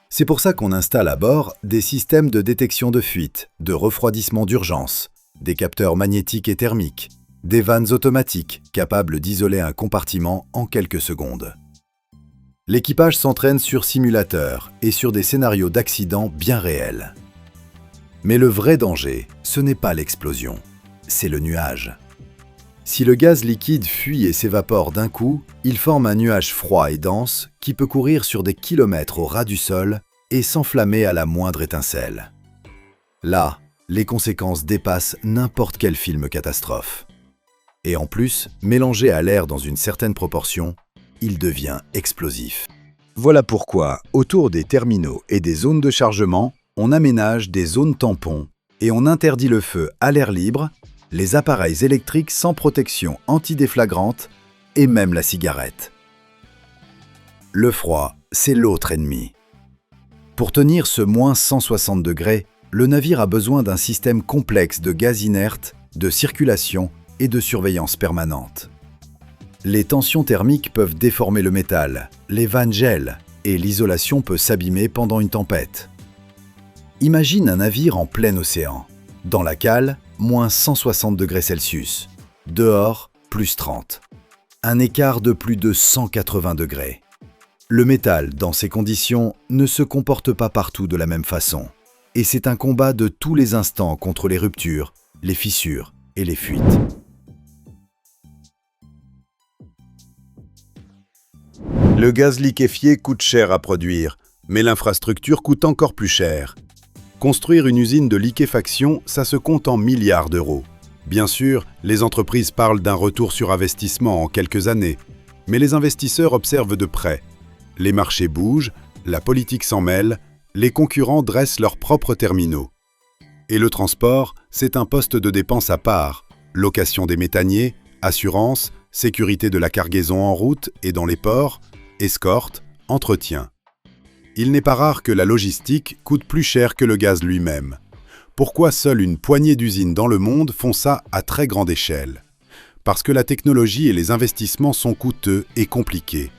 C'est pour ça qu'on installe à bord des systèmes de détection de fuite, de refroidissement d'urgence, des capteurs magnétiques et thermiques, des vannes automatiques capables d'isoler un compartiment en quelques secondes. L'équipage s'entraîne sur simulateur et sur des scénarios d'accidents bien réels. Mais le vrai danger, ce n'est pas l'explosion, c'est le nuage. Si le gaz liquide fuit et s'évapore d'un coup, il forme un nuage froid et dense qui peut courir sur des kilomètres au ras du sol et s'enflammer à la moindre étincelle. Là, les conséquences dépassent n'importe quel film catastrophe. Et en plus, mélangé à l'air dans une certaine proportion, il devient explosif. Voilà pourquoi, autour des terminaux et des zones de chargement, on aménage des zones tampons et on interdit le feu à l'air libre, les appareils électriques sans protection antidéflagrante et même la cigarette. Le froid, c'est l'autre ennemi. Pour tenir ce moins 160 degrés, le navire a besoin d'un système complexe de gaz inerte, de circulation et de surveillance permanente. Les tensions thermiques peuvent déformer le métal, les vannes gèlent et l'isolation peut s'abîmer pendant une tempête. Imagine un navire en plein océan. Dans la cale, moins 160 degrés Celsius. Dehors, plus 30. Un écart de plus de 180 degrés. Le métal, dans ces conditions, ne se comporte pas partout de la même façon. Et c'est un combat de tous les instants contre les ruptures, les fissures et les fuites. Le gaz liquéfié coûte cher à produire, mais l'infrastructure coûte encore plus cher. Construire une usine de liquéfaction, ça se compte en milliards d'euros. Bien sûr, les entreprises parlent d'un retour sur investissement en quelques années, mais les investisseurs observent de près. Les marchés bougent, la politique s'en mêle, les concurrents dressent leurs propres terminaux. Et le transport, c'est un poste de dépense à part. Location des méthaniers, assurance, sécurité de la cargaison en route et dans les ports, escorte, entretien. Il n'est pas rare que la logistique coûte plus cher que le gaz lui-même. Pourquoi seule une poignée d'usines dans le monde font ça à très grande échelle? Parce que la technologie et les investissements sont coûteux et compliqués.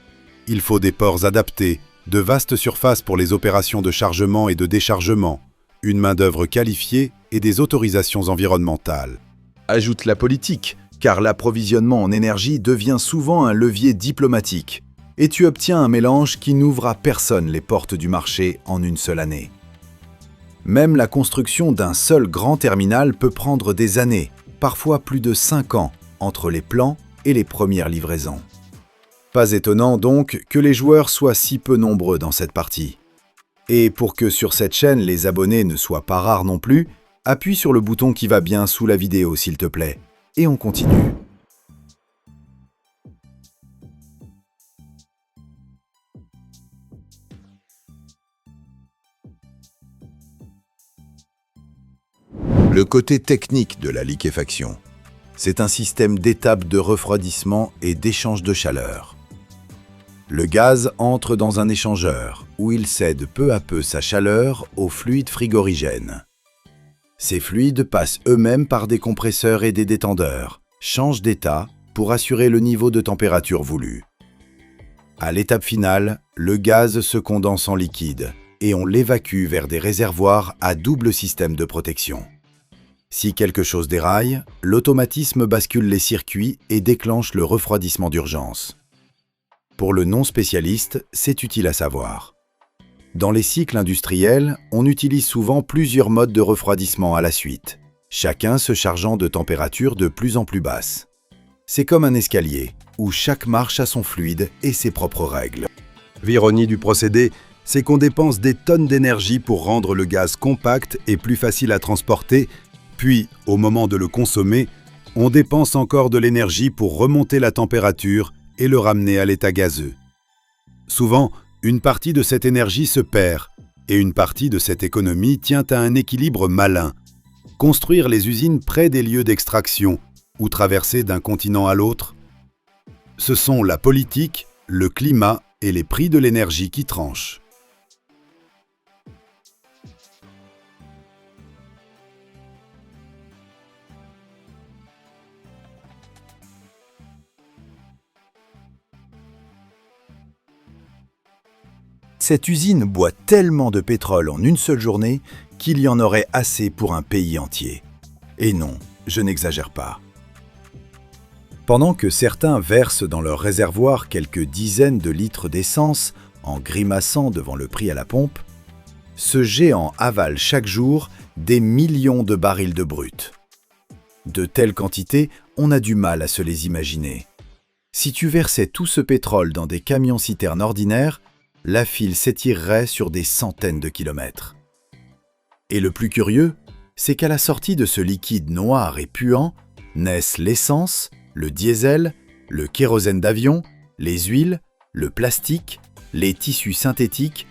Il faut des ports adaptés, de vastes surfaces pour les opérations de chargement et de déchargement, une main-d'œuvre qualifiée et des autorisations environnementales. Ajoute la politique, car l'approvisionnement en énergie devient souvent un levier diplomatique. Et tu obtiens un mélange qui n'ouvre à personne les portes du marché en une seule année. Même la construction d'un seul grand terminal peut prendre des années, parfois plus de 5 ans, entre les plans et les premières livraisons. Pas étonnant donc que les joueurs soient si peu nombreux dans cette partie. Et pour que sur cette chaîne les abonnés ne soient pas rares non plus, appuie sur le bouton qui va bien sous la vidéo s'il te plaît, et on continue. Le côté technique de la liquéfaction. C'est un système d'étapes de refroidissement et d'échange de chaleur. Le gaz entre dans un échangeur où il cède peu à peu sa chaleur aux fluides frigorigènes. Ces fluides passent eux-mêmes par des compresseurs et des détendeurs, changent d'état pour assurer le niveau de température voulu. À l'étape finale, le gaz se condense en liquide et on l'évacue vers des réservoirs à double système de protection. Si quelque chose déraille, l'automatisme bascule les circuits et déclenche le refroidissement d'urgence. Pour le non-spécialiste, c'est utile à savoir. Dans les cycles industriels, on utilise souvent plusieurs modes de refroidissement à la suite, chacun se chargeant de températures de plus en plus basses. C'est comme un escalier, où chaque marche a son fluide et ses propres règles. L'ironie du procédé, c'est qu'on dépense des tonnes d'énergie pour rendre le gaz compact et plus facile à transporter, puis, au moment de le consommer, on dépense encore de l'énergie pour remonter la température et le ramener à l'état gazeux. Souvent, une partie de cette énergie se perd, et une partie de cette économie tient à un équilibre malin. Construire les usines près des lieux d'extraction ou traverser d'un continent à l'autre. Ce sont la politique, le climat et les prix de l'énergie qui tranchent. Cette usine boit tellement de pétrole en une seule journée qu'il y en aurait assez pour un pays entier. Et non, je n'exagère pas. Pendant que certains versent dans leur réservoir quelques dizaines de litres d'essence en grimaçant devant le prix à la pompe, ce géant avale chaque jour des millions de barils de brut. De telles quantités, on a du mal à se les imaginer. Si tu versais tout ce pétrole dans des camions-citernes ordinaires, la file s'étirerait sur des centaines de kilomètres. Et le plus curieux, c'est qu'à la sortie de ce liquide noir et puant, naissent l'essence, le diesel, le kérosène d'avion, les huiles, le plastique, les tissus synthétiques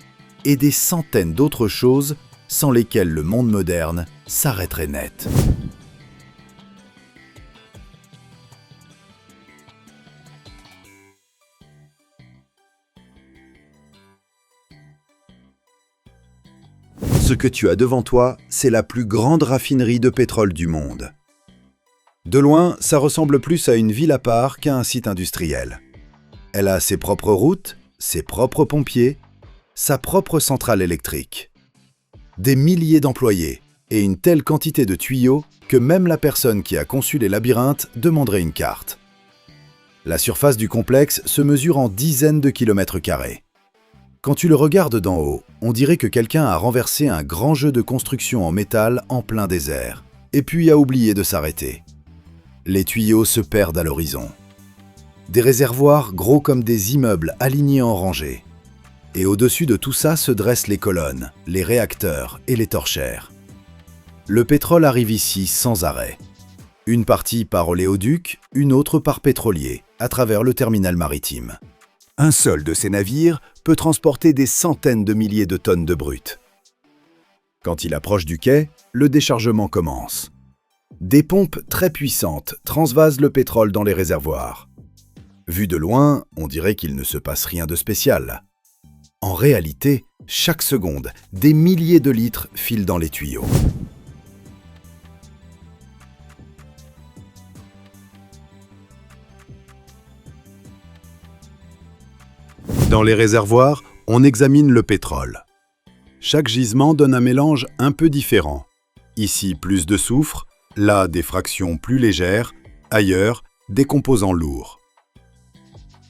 et des centaines d'autres choses sans lesquelles le monde moderne s'arrêterait net. Ce que tu as devant toi, c'est la plus grande raffinerie de pétrole du monde. De loin, ça ressemble plus à une ville à part qu'à un site industriel. Elle a ses propres routes, ses propres pompiers, sa propre centrale électrique. Des milliers d'employés et une telle quantité de tuyaux que même la personne qui a conçu les labyrinthes demanderait une carte. La surface du complexe se mesure en dizaines de kilomètres carrés. Quand tu le regardes d'en haut, on dirait que quelqu'un a renversé un grand jeu de construction en métal en plein désert, et puis a oublié de s'arrêter. Les tuyaux se perdent à l'horizon. Des réservoirs gros comme des immeubles alignés en rangées. Et au-dessus de tout ça se dressent les colonnes, les réacteurs et les torchères. Le pétrole arrive ici sans arrêt. Une partie par oléoduc, une autre par pétrolier, à travers le terminal maritime. Un seul de ces navires peut transporter des centaines de milliers de tonnes de brut. Quand il approche du quai, le déchargement commence. Des pompes très puissantes transvasent le pétrole dans les réservoirs. Vu de loin, on dirait qu'il ne se passe rien de spécial. En réalité, chaque seconde, des milliers de litres filent dans les tuyaux. Dans les réservoirs, on examine le pétrole. Chaque gisement donne un mélange un peu différent. Ici, plus de soufre, là, des fractions plus légères, ailleurs, des composants lourds.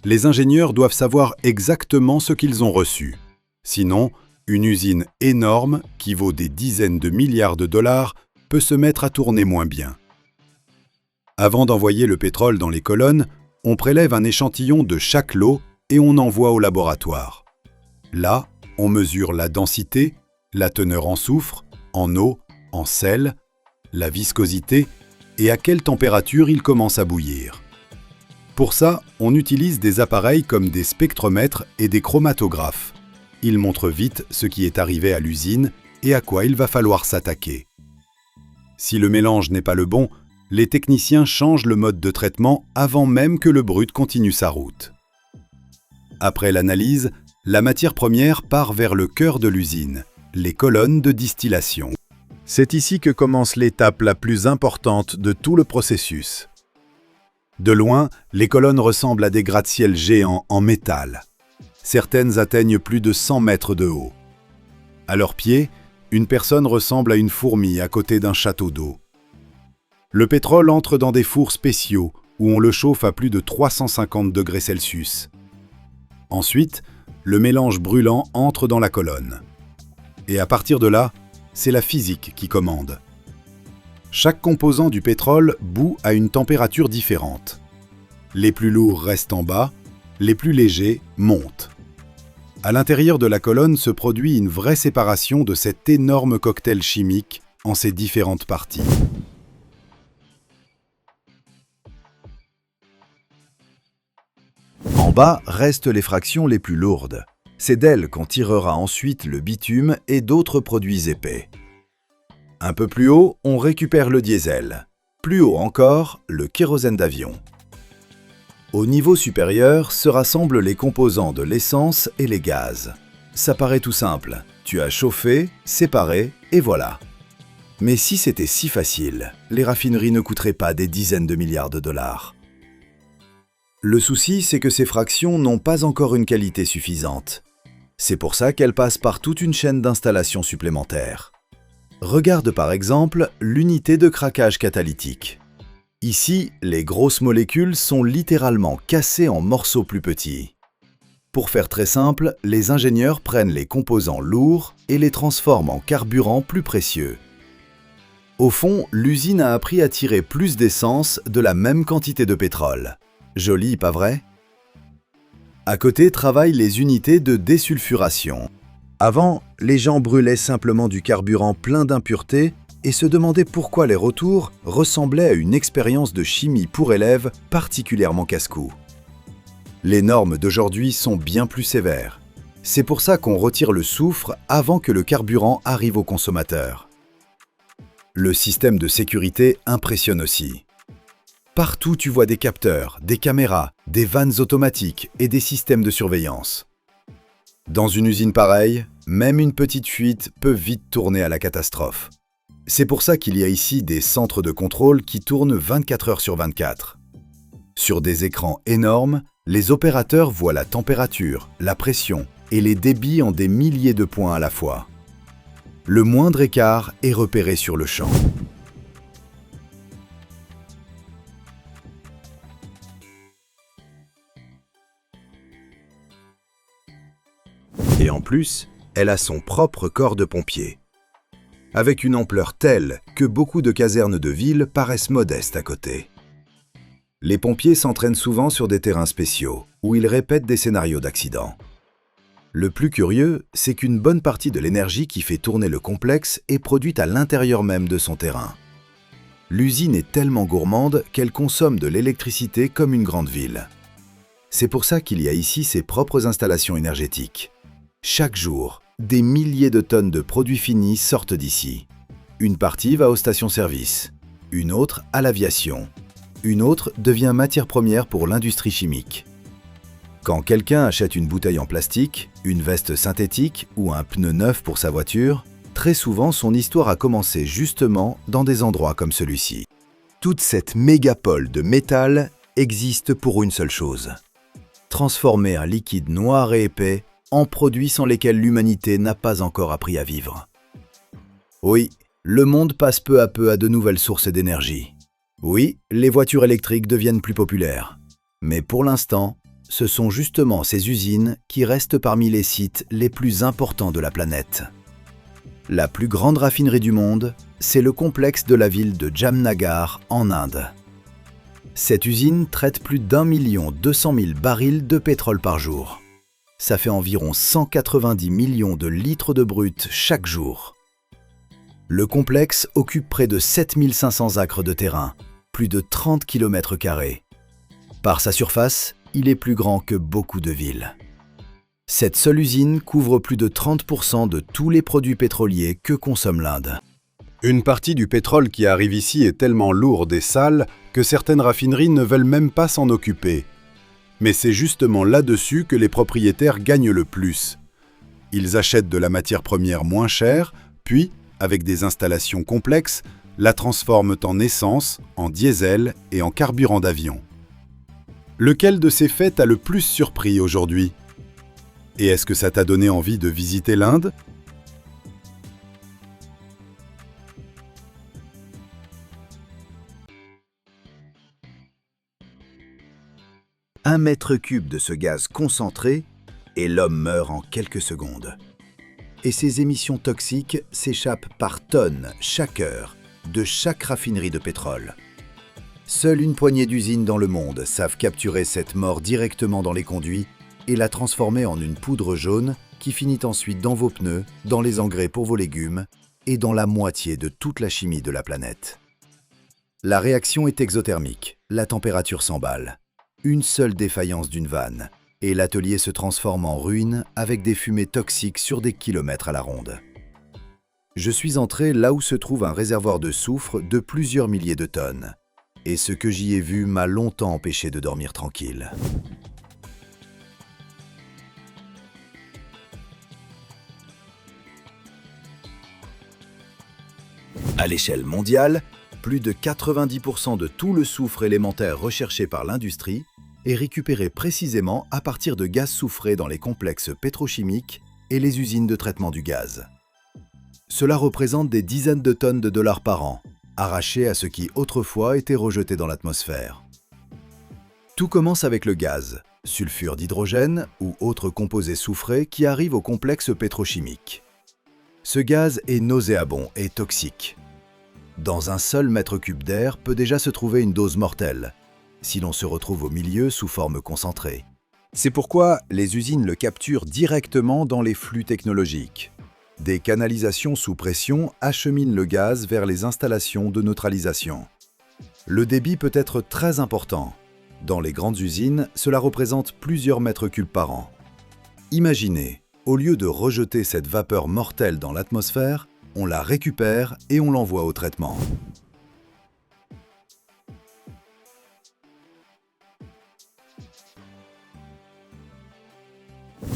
Les ingénieurs doivent savoir exactement ce qu'ils ont reçu. Sinon, une usine énorme, qui vaut des dizaines de milliards de dollars, peut se mettre à tourner moins bien. Avant d'envoyer le pétrole dans les colonnes, on prélève un échantillon de chaque lot et on envoie au laboratoire. Là, on mesure la densité, la teneur en soufre, en eau, en sel, la viscosité et à quelle température il commence à bouillir. Pour ça, on utilise des appareils comme des spectromètres et des chromatographes. Ils montrent vite ce qui est arrivé à l'usine et à quoi il va falloir s'attaquer. Si le mélange n'est pas le bon, les techniciens changent le mode de traitement avant même que le brut continue sa route. Après l'analyse, la matière première part vers le cœur de l'usine, les colonnes de distillation. C'est ici que commence l'étape la plus importante de tout le processus. De loin, les colonnes ressemblent à des gratte-ciel géants en métal. Certaines atteignent plus de 100 mètres de haut. À leurs pieds, une personne ressemble à une fourmi à côté d'un château d'eau. Le pétrole entre dans des fours spéciaux où on le chauffe à plus de 350 degrés Celsius. Ensuite, le mélange brûlant entre dans la colonne. Et à partir de là, c'est la physique qui commande. Chaque composant du pétrole bout à une température différente. Les plus lourds restent en bas, les plus légers montent. À l'intérieur de la colonne se produit une vraie séparation de cet énorme cocktail chimique en ses différentes parties. En bas restent les fractions les plus lourdes. C'est d'elles qu'on tirera ensuite le bitume et d'autres produits épais. Un peu plus haut, on récupère le diesel. Plus haut encore, le kérosène d'avion. Au niveau supérieur se rassemblent les composants de l'essence et les gaz. Ça paraît tout simple. Tu as chauffé, séparé, et voilà. Mais si c'était si facile, les raffineries ne coûteraient pas des dizaines de milliards de dollars. Le souci, c'est que ces fractions n'ont pas encore une qualité suffisante. C'est pour ça qu'elles passent par toute une chaîne d'installations supplémentaires. Regarde par exemple l'unité de craquage catalytique. Ici, les grosses molécules sont littéralement cassées en morceaux plus petits. Pour faire très simple, les ingénieurs prennent les composants lourds et les transforment en carburant plus précieux. Au fond, l'usine a appris à tirer plus d'essence de la même quantité de pétrole. Joli, pas vrai? À côté travaillent les unités de désulfuration. Avant, les gens brûlaient simplement du carburant plein d'impuretés et se demandaient pourquoi les retours ressemblaient à une expérience de chimie pour élèves particulièrement casse-cou. Les normes d'aujourd'hui sont bien plus sévères. C'est pour ça qu'on retire le soufre avant que le carburant arrive au consommateur. Le système de sécurité impressionne aussi. Partout, tu vois des capteurs, des caméras, des vannes automatiques et des systèmes de surveillance. Dans une usine pareille, même une petite fuite peut vite tourner à la catastrophe. C'est pour ça qu'il y a ici des centres de contrôle qui tournent 24 heures sur 24. Sur des écrans énormes, les opérateurs voient la température, la pression et les débits en des milliers de points à la fois. Le moindre écart est repéré sur le champ. Et en plus, elle a son propre corps de pompier, avec une ampleur telle que beaucoup de casernes de ville paraissent modestes à côté. Les pompiers s'entraînent souvent sur des terrains spéciaux, où ils répètent des scénarios d'accidents. Le plus curieux, c'est qu'une bonne partie de l'énergie qui fait tourner le complexe est produite à l'intérieur même de son terrain. L'usine est tellement gourmande qu'elle consomme de l'électricité comme une grande ville. C'est pour ça qu'il y a ici ses propres installations énergétiques. Chaque jour, des milliers de tonnes de produits finis sortent d'ici. Une partie va aux stations-service, une autre à l'aviation, une autre devient matière première pour l'industrie chimique. Quand quelqu'un achète une bouteille en plastique, une veste synthétique ou un pneu neuf pour sa voiture, très souvent son histoire a commencé justement dans des endroits comme celui-ci. Toute cette mégapole de métal existe pour une seule chose: transformer un liquide noir et épais en produits sans lesquels l'humanité n'a pas encore appris à vivre. Oui, le monde passe peu à peu à de nouvelles sources d'énergie. Oui, les voitures électriques deviennent plus populaires. Mais pour l'instant, ce sont justement ces usines qui restent parmi les sites les plus importants de la planète. La plus grande raffinerie du monde, c'est le complexe de la ville de Jamnagar en Inde. Cette usine traite plus d'1 200 000 barils de pétrole par jour. Ça fait environ 190 millions de litres de brut chaque jour. Le complexe occupe près de 7500 acres de terrain, plus de 30 km². Par sa surface, il est plus grand que beaucoup de villes. Cette seule usine couvre plus de 30% de tous les produits pétroliers que consomme l'Inde. Une partie du pétrole qui arrive ici est tellement lourde et sale que certaines raffineries ne veulent même pas s'en occuper. Mais c'est justement là-dessus que les propriétaires gagnent le plus. Ils achètent de la matière première moins chère, puis, avec des installations complexes, la transforment en essence, en diesel et en carburant d'avion. Lequel de ces faits t'a le plus surpris aujourd'hui? Et est-ce que ça t'a donné envie de visiter l'Inde? Un mètre cube de ce gaz concentré et l'homme meurt en quelques secondes. Et ces émissions toxiques s'échappent par tonnes chaque heure de chaque raffinerie de pétrole. Seule une poignée d'usines dans le monde savent capturer cette mort directement dans les conduits et la transformer en une poudre jaune qui finit ensuite dans vos pneus, dans les engrais pour vos légumes et dans la moitié de toute la chimie de la planète. La réaction est exothermique, la température s'emballe. Une seule défaillance d'une vanne, et l'atelier se transforme en ruine avec des fumées toxiques sur des kilomètres à la ronde. Je suis entré là où se trouve un réservoir de soufre de plusieurs milliers de tonnes, et ce que j'y ai vu m'a longtemps empêché de dormir tranquille. À l'échelle mondiale, plus de 90% de tout le soufre élémentaire recherché par l'industrie est récupéré précisément à partir de gaz soufré dans les complexes pétrochimiques et les usines de traitement du gaz. Cela représente des dizaines de tonnes de dollars par an, arrachés à ce qui autrefois était rejeté dans l'atmosphère. Tout commence avec le gaz, sulfure d'hydrogène ou autres composés soufrés qui arrivent au complexe pétrochimique. Ce gaz est nauséabond et toxique. Dans un seul mètre cube d'air peut déjà se trouver une dose mortelle, si l'on se retrouve au milieu sous forme concentrée. C'est pourquoi les usines le capturent directement dans les flux technologiques. Des canalisations sous pression acheminent le gaz vers les installations de neutralisation. Le débit peut être très important. Dans les grandes usines, cela représente plusieurs mètres cubes par an. Imaginez, au lieu de rejeter cette vapeur mortelle dans l'atmosphère, on la récupère et on l'envoie au traitement.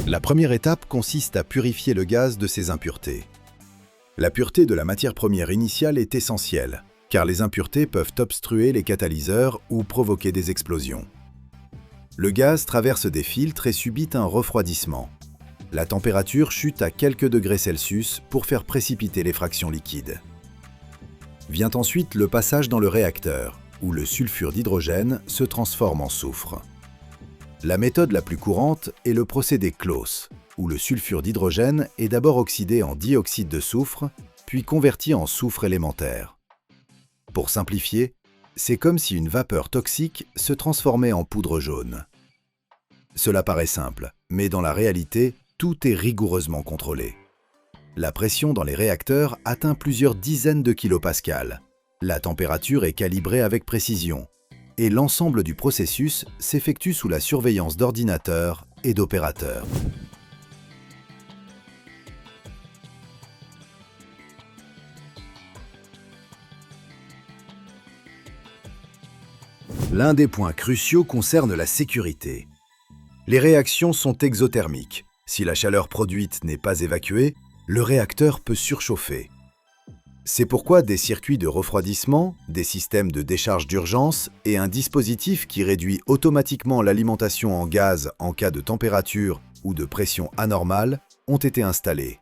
La première étape consiste à purifier le gaz de ses impuretés. La pureté de la matière première initiale est essentielle, car les impuretés peuvent obstruer les catalyseurs ou provoquer des explosions. Le gaz traverse des filtres et subit un refroidissement. La température chute à quelques degrés Celsius pour faire précipiter les fractions liquides. Vient ensuite le passage dans le réacteur, où le sulfure d'hydrogène se transforme en soufre. La méthode la plus courante est le procédé Claus, où le sulfure d'hydrogène est d'abord oxydé en dioxyde de soufre, puis converti en soufre élémentaire. Pour simplifier, c'est comme si une vapeur toxique se transformait en poudre jaune. Cela paraît simple, mais dans la réalité, tout est rigoureusement contrôlé. La pression dans les réacteurs atteint plusieurs dizaines de kilopascales. La température est calibrée avec précision, et l'ensemble du processus s'effectue sous la surveillance d'ordinateurs et d'opérateurs. L'un des points cruciaux concerne la sécurité. Les réactions sont exothermiques. Si la chaleur produite n'est pas évacuée, le réacteur peut surchauffer. C'est pourquoi des circuits de refroidissement, des systèmes de décharge d'urgence et un dispositif qui réduit automatiquement l'alimentation en gaz en cas de température ou de pression anormale ont été installés.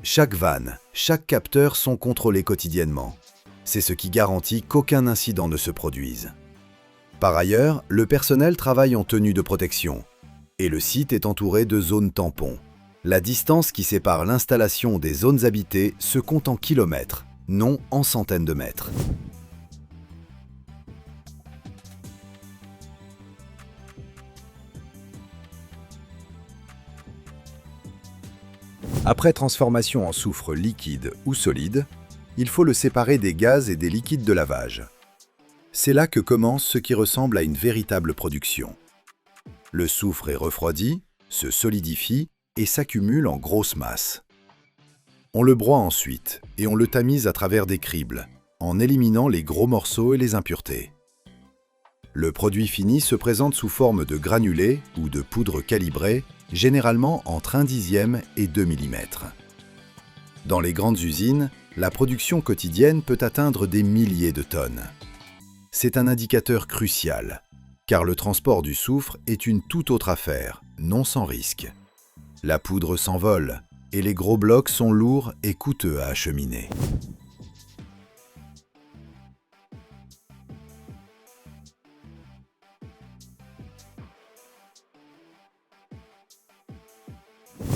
Chaque vanne, chaque capteur sont contrôlés quotidiennement. C'est ce qui garantit qu'aucun incident ne se produise. Par ailleurs, le personnel travaille en tenue de protection et le site est entouré de zones tampons. La distance qui sépare l'installation des zones habitées se compte en kilomètres, non en centaines de mètres. Après transformation en soufre liquide ou solide, il faut le séparer des gaz et des liquides de lavage. C'est là que commence ce qui ressemble à une véritable production. Le soufre est refroidi, se solidifie et s'accumule en grosses masses. On le broie ensuite et on le tamise à travers des cribles, en éliminant les gros morceaux et les impuretés. Le produit fini se présente sous forme de granulés ou de poudre calibrée, généralement entre 1/10 et 2 mm. Dans les grandes usines, la production quotidienne peut atteindre des milliers de tonnes. C'est un indicateur crucial, car le transport du soufre est une toute autre affaire, non sans risque. La poudre s'envole et les gros blocs sont lourds et coûteux à acheminer.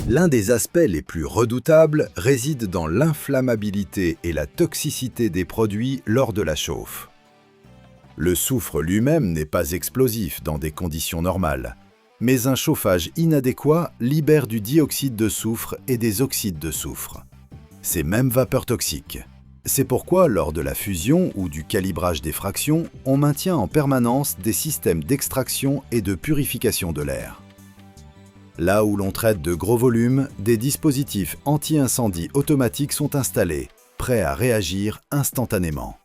L'un des aspects les plus redoutables réside dans l'inflammabilité et la toxicité des produits lors de la chauffe. Le soufre lui-même n'est pas explosif dans des conditions normales, mais un chauffage inadéquat libère du dioxyde de soufre et des oxydes de soufre. Ces mêmes vapeurs toxiques. C'est pourquoi, lors de la fusion ou du calibrage des fractions, on maintient en permanence des systèmes d'extraction et de purification de l'air. Là où l'on traite de gros volumes, des dispositifs anti-incendie automatiques sont installés, prêts à réagir instantanément.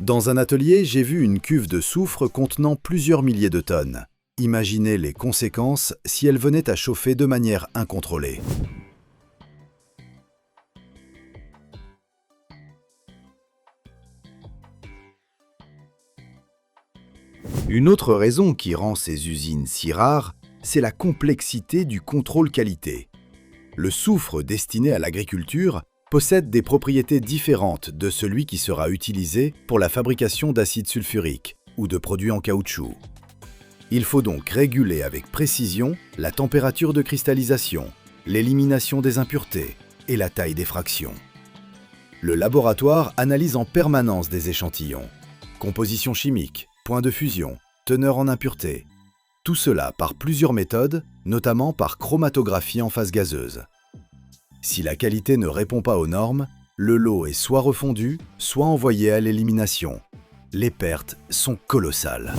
Dans un atelier, j'ai vu une cuve de soufre contenant plusieurs milliers de tonnes. Imaginez les conséquences si elle venait à chauffer de manière incontrôlée. Une autre raison qui rend ces usines si rares, c'est la complexité du contrôle qualité. Le soufre destiné à l'agriculture possède des propriétés différentes de celui qui sera utilisé pour la fabrication d'acide sulfurique ou de produits en caoutchouc. Il faut donc réguler avec précision la température de cristallisation, l'élimination des impuretés et la taille des fractions. Le laboratoire analyse en permanence des échantillons, composition chimique, point de fusion, teneur en impuretés. Tout cela par plusieurs méthodes, notamment par chromatographie en phase gazeuse. Si la qualité ne répond pas aux normes, le lot est soit refondu, soit envoyé à l'élimination. Les pertes sont colossales.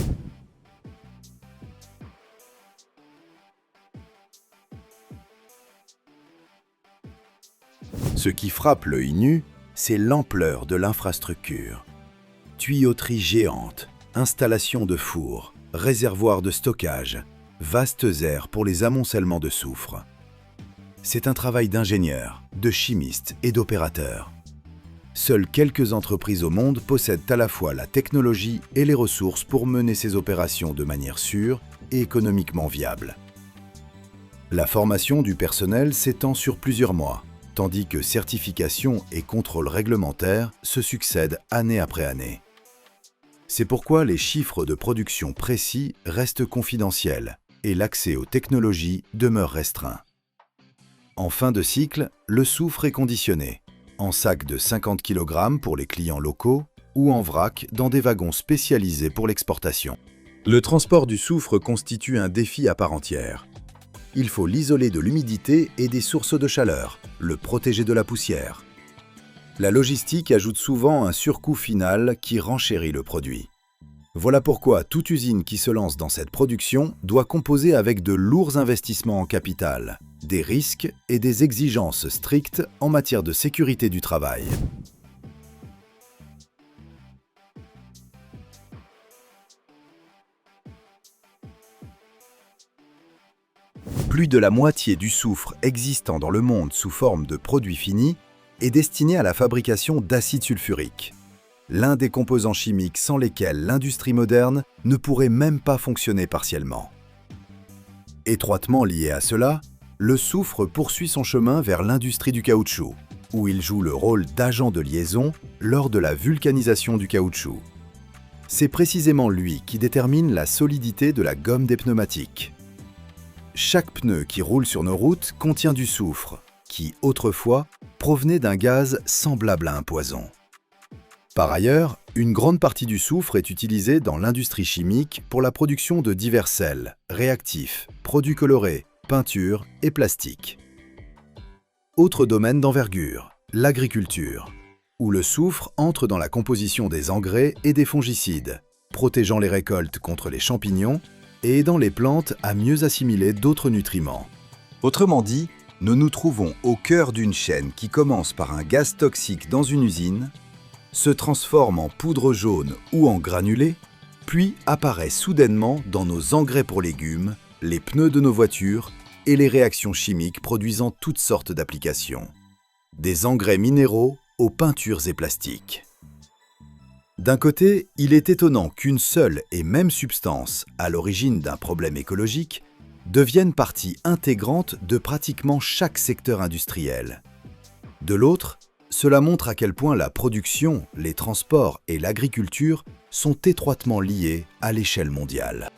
Ce qui frappe l'œil nu, c'est l'ampleur de l'infrastructure. Tuyauterie géante, installation de fours, réservoirs de stockage, vastes aires pour les amoncellements de soufre. C'est un travail d'ingénieurs, de chimistes et d'opérateurs. Seules quelques entreprises au monde possèdent à la fois la technologie et les ressources pour mener ces opérations de manière sûre et économiquement viable. La formation du personnel s'étend sur plusieurs mois, tandis que certification et contrôle réglementaire se succèdent année après année. C'est pourquoi les chiffres de production précis restent confidentiels et l'accès aux technologies demeure restreint. En fin de cycle, le soufre est conditionné, en sac de 50 kg pour les clients locaux ou en vrac dans des wagons spécialisés pour l'exportation. Le transport du soufre constitue un défi à part entière. Il faut l'isoler de l'humidité et des sources de chaleur, le protéger de la poussière. La logistique ajoute souvent un surcoût final qui renchérit le produit. Voilà pourquoi toute usine qui se lance dans cette production doit composer avec de lourds investissements en capital, des risques et des exigences strictes en matière de sécurité du travail. Plus de la moitié du soufre existant dans le monde sous forme de produits finis est destiné à la fabrication d'acide sulfurique, l'un des composants chimiques sans lesquels l'industrie moderne ne pourrait même pas fonctionner partiellement. Étroitement lié à cela, le soufre poursuit son chemin vers l'industrie du caoutchouc, où il joue le rôle d'agent de liaison lors de la vulcanisation du caoutchouc. C'est précisément lui qui détermine la solidité de la gomme des pneumatiques. Chaque pneu qui roule sur nos routes contient du soufre, qui, autrefois, provenait d'un gaz semblable à un poison. Par ailleurs, une grande partie du soufre est utilisée dans l'industrie chimique pour la production de divers sels, réactifs, produits colorés, peintures et plastiques. Autre domaine d'envergure, l'agriculture, où le soufre entre dans la composition des engrais et des fongicides, protégeant les récoltes contre les champignons et aidant les plantes à mieux assimiler d'autres nutriments. Autrement dit, Nous nous trouvons au cœur d'une chaîne qui commence par un gaz toxique dans une usine, se transforme en poudre jaune ou en granulés, puis apparaît soudainement dans nos engrais pour légumes, les pneus de nos voitures et les réactions chimiques produisant toutes sortes d'applications. Des engrais minéraux aux peintures et plastiques. D'un côté, il est étonnant qu'une seule et même substance, à l'origine d'un problème écologique, devienne partie intégrante de pratiquement chaque secteur industriel. De l'autre, cela montre à quel point la production, les transports et l'agriculture sont étroitement liés à l'échelle mondiale.